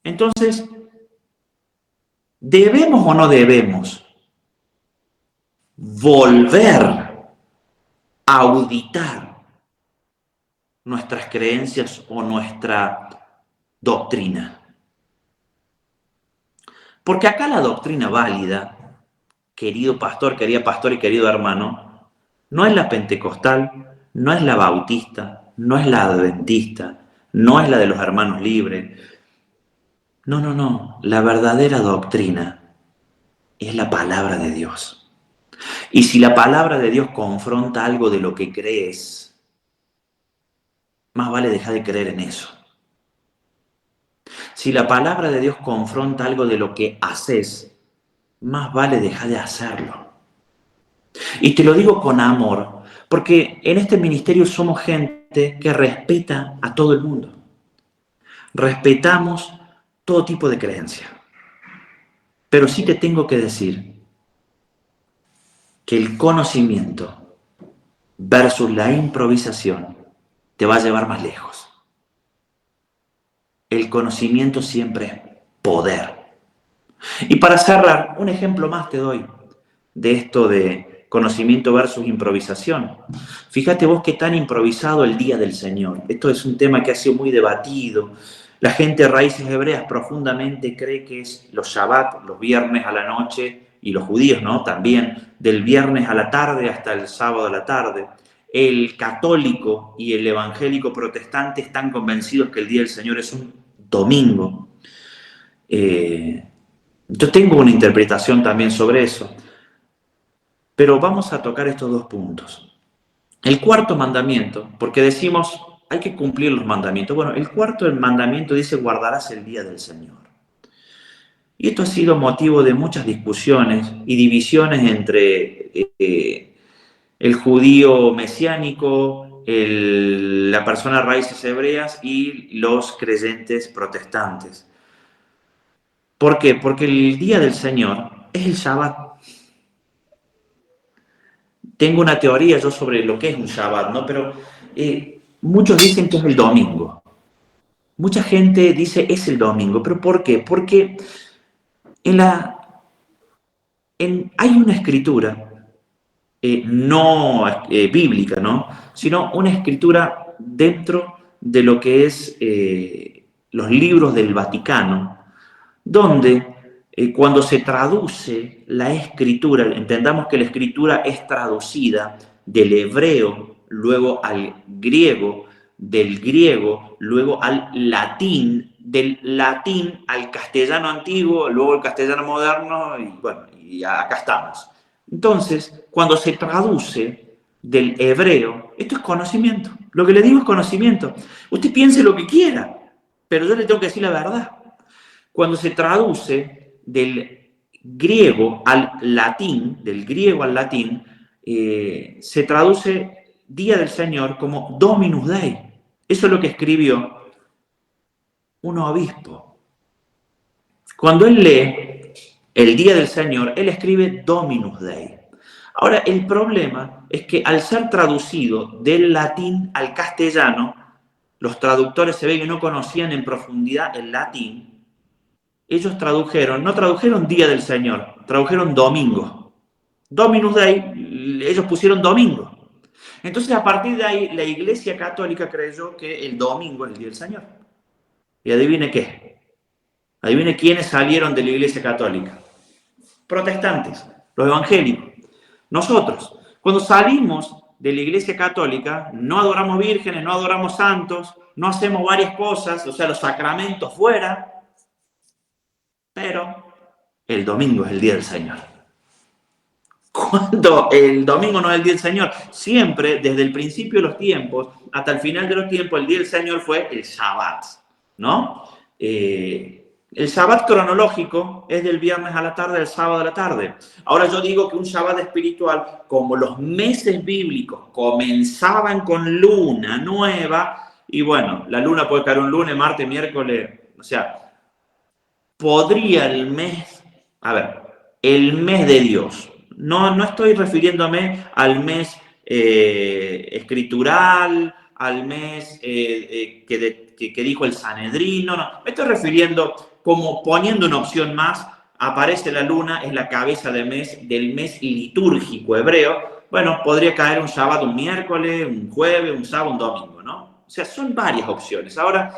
Entonces, ¿debemos o no debemos volver a auditar nuestras creencias o nuestra doctrina? Porque acá la doctrina válida, querido pastor, querida pastor y querido hermano, no es la pentecostal, no es la bautista, no es la adventista, no es la de los hermanos libres. No, no, no. La verdadera doctrina es la palabra de Dios. Y si la palabra de Dios confronta algo de lo que crees, más vale dejar de creer en eso. Si la palabra de Dios confronta algo de lo que haces, más vale dejar de hacerlo. Y te lo digo con amor, porque en este ministerio somos gente que respeta a todo el mundo. Respetamos todo tipo de creencia. Pero sí te tengo que decir que el conocimiento versus la improvisación te va a llevar más lejos. El conocimiento siempre es poder. Y para cerrar, un ejemplo más te doy de esto de conocimiento versus improvisación. Fíjate vos qué tan improvisado el día del Señor. Esto es un tema que ha sido muy debatido. La gente de raíces hebreas profundamente cree que es los Shabbat, los viernes a la noche, y los judíos, ¿no? También, del viernes a la tarde hasta el sábado a la tarde. El católico y el evangélico protestante están convencidos que el día del Señor es un domingo. Yo tengo una interpretación también sobre eso. Pero vamos a tocar estos dos puntos. El cuarto mandamiento, porque decimos, hay que cumplir los mandamientos. Bueno, el cuarto mandamiento dice, guardarás el día del Señor. Y esto ha sido motivo de muchas discusiones y divisiones entre el judío mesiánico, la persona de raíces hebreas y los creyentes protestantes. ¿Por qué? Porque el día del Señor es el Shabbat. Tengo una teoría yo sobre lo que es un Shabbat, ¿no? Pero muchos dicen que es el domingo. Mucha gente dice es el domingo. ¿Pero por qué? Porque hay una escritura, no bíblica, ¿no? Sino una escritura dentro de lo que es los libros del Vaticano, donde cuando se traduce la escritura, entendamos que la escritura es traducida del hebreo, luego al griego, del griego, luego al latín, del latín al castellano antiguo, luego al castellano moderno, y bueno, y acá estamos. Entonces, cuando se traduce del hebreo, esto es conocimiento. Lo que le digo es conocimiento. Usted piense lo que quiera, pero yo le tengo que decir la verdad. Cuando se traduce del griego al latín, se traduce Día del Señor como Dominus Dei. Eso es lo que escribió un obispo. Cuando él lee el Día del Señor, él escribe Dominus Dei. Ahora, el problema es que al ser traducido del latín al castellano, los traductores se ve que no conocían en profundidad el latín. Ellos no tradujeron Día del Señor, tradujeron Domingo. Dominus Dei, ellos pusieron domingo. Entonces, a partir de ahí, la Iglesia Católica creyó que el domingo es el Día del Señor. Y adivine qué. Adivine quiénes salieron de la Iglesia Católica. Protestantes, los evangélicos. Nosotros, cuando salimos de la Iglesia Católica, no adoramos vírgenes, no adoramos santos, no hacemos varias cosas, o sea, los sacramentos fuera, pero el domingo es el Día del Señor. Cuando el domingo no es el Día del Señor, siempre, desde el principio de los tiempos hasta el final de los tiempos, el Día del Señor fue el Shabbat, ¿no? El Shabbat cronológico es del viernes a la tarde al sábado a la tarde. Ahora yo digo que un Shabbat espiritual, como los meses bíblicos comenzaban con luna nueva, y bueno, la luna puede caer un lunes, martes, miércoles, o sea, podría el mes, a ver, el mes de Dios. No estoy refiriéndome al mes escritural, al mes que dijo el Sanedrín, no, me estoy refiriendo como poniendo una opción más, aparece la luna, es la cabeza del mes litúrgico hebreo, bueno, podría caer un sábado, un miércoles, un jueves, un sábado, un domingo, ¿no? O sea, son varias opciones. Ahora,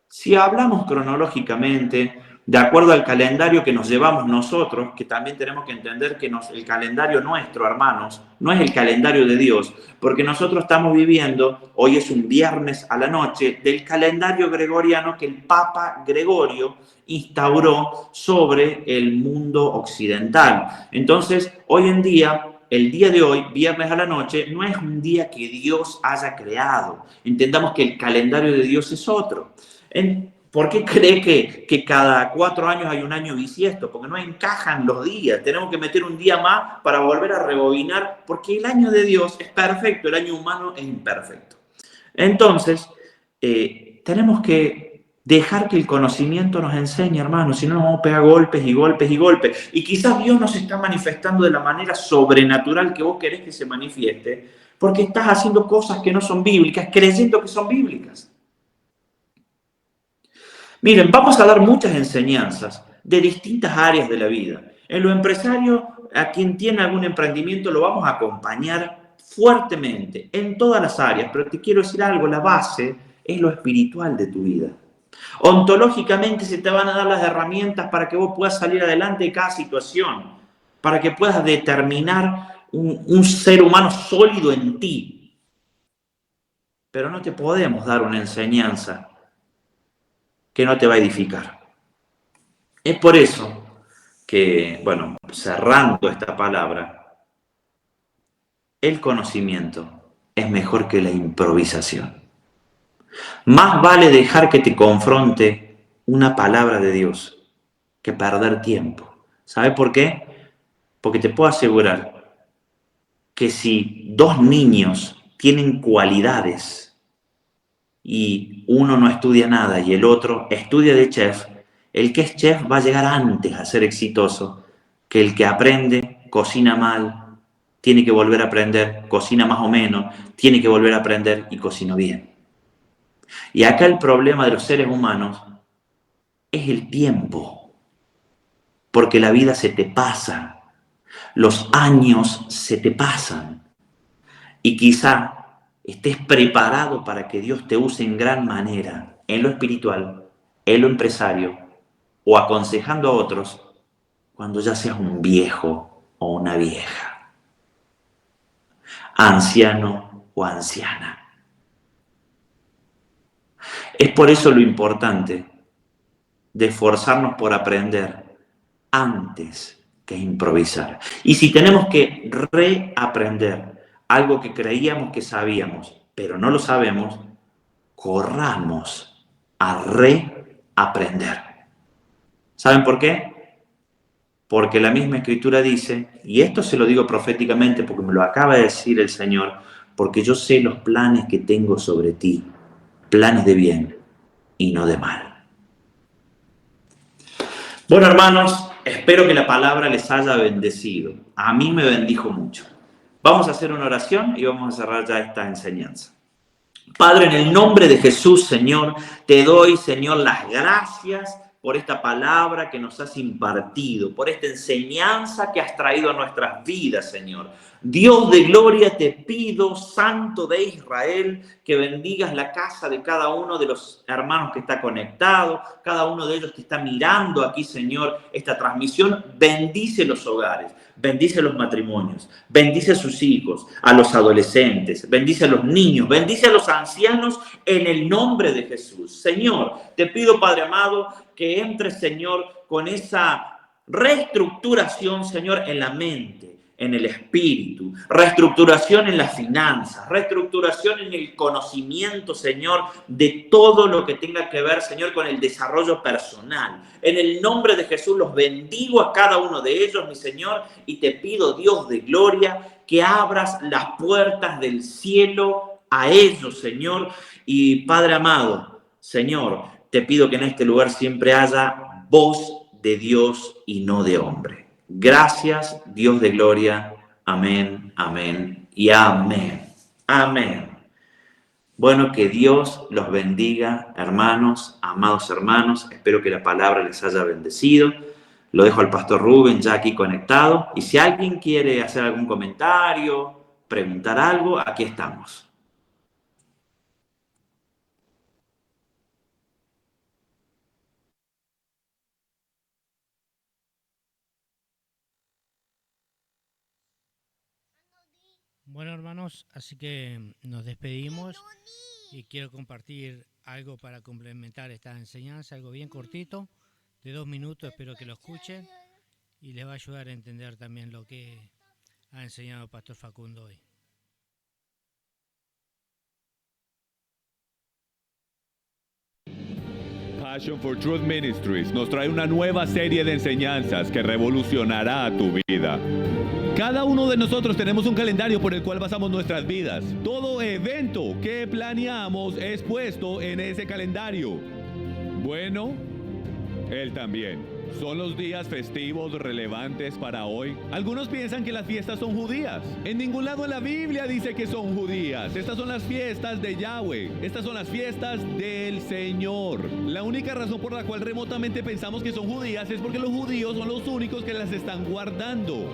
si hablamos cronológicamente, de acuerdo al calendario que nos llevamos nosotros, que también tenemos que entender que el calendario nuestro, hermanos, no es el calendario de Dios, porque nosotros estamos viviendo, hoy es un viernes a la noche, del calendario gregoriano que el Papa Gregorio instauró sobre el mundo occidental. Entonces, hoy en día, el día de hoy, viernes a la noche, no es un día que Dios haya creado. Entendamos que el calendario de Dios es otro. ¿Por qué cree que cada 4 años hay un año bisiesto? Porque no encajan los días. Tenemos que meter un día más para volver a rebobinar, porque el año de Dios es perfecto, el año humano es imperfecto. Entonces, tenemos que dejar que el conocimiento nos enseñe, hermanos, si no nos vamos a pegar golpes y golpes y golpes. Y quizás Dios nos está manifestando de la manera sobrenatural que vos querés que se manifieste, porque estás haciendo cosas que no son bíblicas, creyendo que son bíblicas. Miren, vamos a dar muchas enseñanzas de distintas áreas de la vida. En lo empresario, a quien tiene algún emprendimiento lo vamos a acompañar fuertemente en todas las áreas, pero te quiero decir algo, la base es lo espiritual de tu vida. Ontológicamente se te van a dar las herramientas para que vos puedas salir adelante de cada situación, para que puedas determinar un ser humano sólido en ti. Pero no te podemos dar una enseñanza que no te va a edificar. Es por eso que, bueno, cerrando esta palabra, el conocimiento es mejor que la improvisación. Más vale dejar que te confronte una palabra de Dios que perder tiempo. ¿Sabe por qué? Porque te puedo asegurar que si 2 niños tienen cualidades y uno no estudia nada y el otro estudia de chef, el que es chef va a llegar antes a ser exitoso que el que aprende, cocina mal, tiene que volver a aprender, cocina más o menos, tiene que volver a aprender y cocina bien. Y acá el problema de los seres humanos es el tiempo, porque la vida se te pasa, los años se te pasan y quizá estés preparado para que Dios te use en gran manera en lo espiritual, en lo empresario o aconsejando a otros cuando ya seas un viejo o una vieja, anciano o anciana. Es por eso lo importante de esforzarnos por aprender antes que improvisar. Y si tenemos que reaprender algo que creíamos que sabíamos, pero no lo sabemos, corramos a reaprender. ¿Saben por qué? Porque la misma Escritura dice, y esto se lo digo proféticamente porque me lo acaba de decir el Señor, porque yo sé los planes que tengo sobre ti, planes de bien y no de mal. Bueno, hermanos, espero que la palabra les haya bendecido. A mí me bendijo mucho. Vamos a hacer una oración y vamos a cerrar ya esta enseñanza. Padre, en el nombre de Jesús, Señor, te doy, Señor, las gracias por esta palabra que nos has impartido, por esta enseñanza que has traído a nuestras vidas, Señor. Dios de gloria, te pido, Santo de Israel, que bendigas la casa de cada uno de los hermanos que está conectado, cada uno de ellos que está mirando aquí, Señor, esta transmisión. Bendice los hogares, bendice los matrimonios, bendice a sus hijos, a los adolescentes, bendice a los niños, bendice a los ancianos en el nombre de Jesús. Señor, te pido, Padre amado, que entres, Señor, con esa reestructuración, Señor, en la mente, en el espíritu, reestructuración en las finanzas, reestructuración en el conocimiento, Señor, de todo lo que tenga que ver, Señor, con el desarrollo personal. En el nombre de Jesús los bendigo a cada uno de ellos, mi Señor, y te pido, Dios de gloria, que abras las puertas del cielo a ellos, Señor. Y Padre amado, Señor, te pido que en este lugar siempre haya voz de Dios y no de hombre. Gracias, Dios de gloria. Amén, amén y amén. Amén. Bueno, que Dios los bendiga, hermanos, amados hermanos. Espero que la palabra les haya bendecido. Lo dejo al pastor Rubén ya aquí conectado. Y si alguien quiere hacer algún comentario, preguntar algo, aquí estamos. Bueno, hermanos, así que nos despedimos y quiero compartir algo para complementar esta enseñanza, algo bien cortito, de 2 minutos, espero que lo escuchen y les va a ayudar a entender también lo que ha enseñado el Pastor Facundo hoy. Passion for Truth Ministries nos trae una nueva serie de enseñanzas que revolucionará tu vida. Cada uno de nosotros tenemos un calendario por el cual basamos nuestras vidas. Todo evento que planeamos es puesto en ese calendario. Bueno, él también. ¿Son los días festivos relevantes para hoy? Algunos piensan que las fiestas son judías. En ningún lado en la Biblia dice que son judías. Estas son las fiestas de Yahweh. Estas son las fiestas del Señor. La única razón por la cual remotamente pensamos que son judías es porque los judíos son los únicos que las están guardando.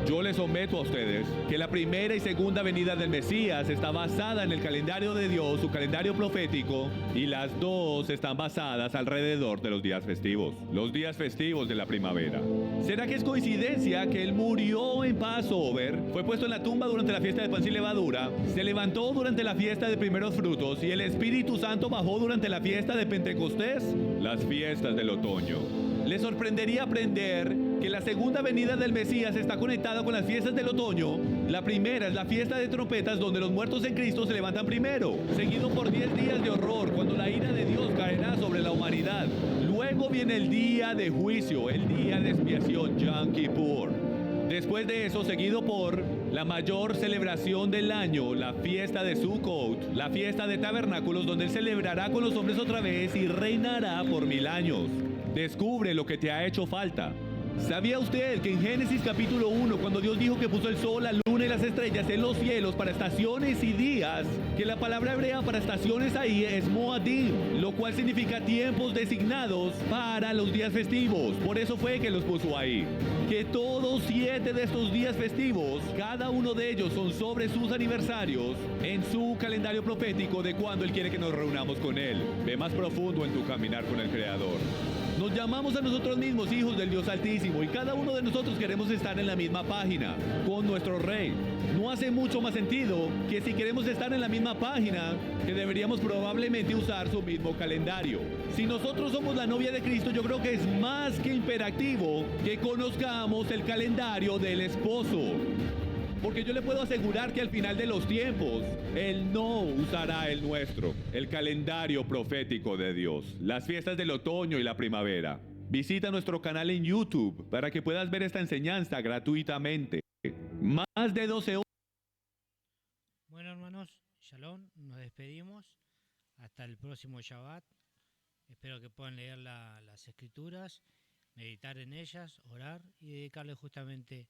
Yo les someto a ustedes que la primera y segunda venida del Mesías está basada en el calendario de Dios, su calendario profético, y las dos están basadas alrededor de los días festivos de la primavera. ¿Será que es coincidencia que Él murió en Passover, fue puesto en la tumba durante la fiesta de pan sin levadura, se levantó durante la fiesta de primeros frutos y el Espíritu Santo bajó durante la fiesta de Pentecostés? Las fiestas del otoño. ¿Les sorprendería aprender que la segunda venida del Mesías está conectada con las fiestas del otoño? La primera es la fiesta de trompetas, donde los muertos en Cristo se levantan primero, seguido por 10 días de horror, cuando la ira de Dios caerá sobre la humanidad. Luego viene el día de juicio, el día de expiación, Yom Kippur. Después de eso, seguido por la mayor celebración del año, la fiesta de Sukkot, la fiesta de tabernáculos, donde Él celebrará con los hombres otra vez y reinará por 1000 años. Descubre lo que te ha hecho falta. ¿Sabía usted que en Génesis capítulo 1, cuando Dios dijo que puso el sol, la luna y las estrellas en los cielos para estaciones y días, que la palabra hebrea para estaciones ahí es Moadim, lo cual significa tiempos designados para los días festivos? Por eso fue que los puso ahí. Que todos 7 de estos días festivos, cada uno de ellos son sobre sus aniversarios en su calendario profético de cuando Él quiere que nos reunamos con Él. Ve más profundo en tu caminar con el Creador. Nos llamamos a nosotros mismos hijos del Dios Altísimo y cada uno de nosotros queremos estar en la misma página con nuestro Rey. No hace mucho más sentido que si queremos estar en la misma página, que deberíamos probablemente usar su mismo calendario. Si nosotros somos la novia de Cristo, yo creo que es más que imperativo que conozcamos el calendario del esposo. Porque yo le puedo asegurar que al final de los tiempos, Él no usará el nuestro, el calendario profético de Dios, las fiestas del otoño y la primavera. Visita nuestro canal en YouTube para que puedas ver esta enseñanza gratuitamente. Más de 12 horas. Bueno, hermanos, Shalom, nos despedimos. Hasta el próximo Shabbat. Espero que puedan leer las escrituras, meditar en ellas, orar y dedicarle justamente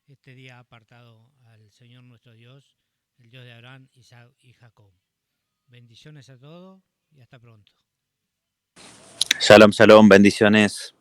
este día apartado al Señor nuestro Dios, el Dios de Abraham, Isaac y Jacob. Bendiciones a todos y hasta pronto. Shalom, shalom, bendiciones.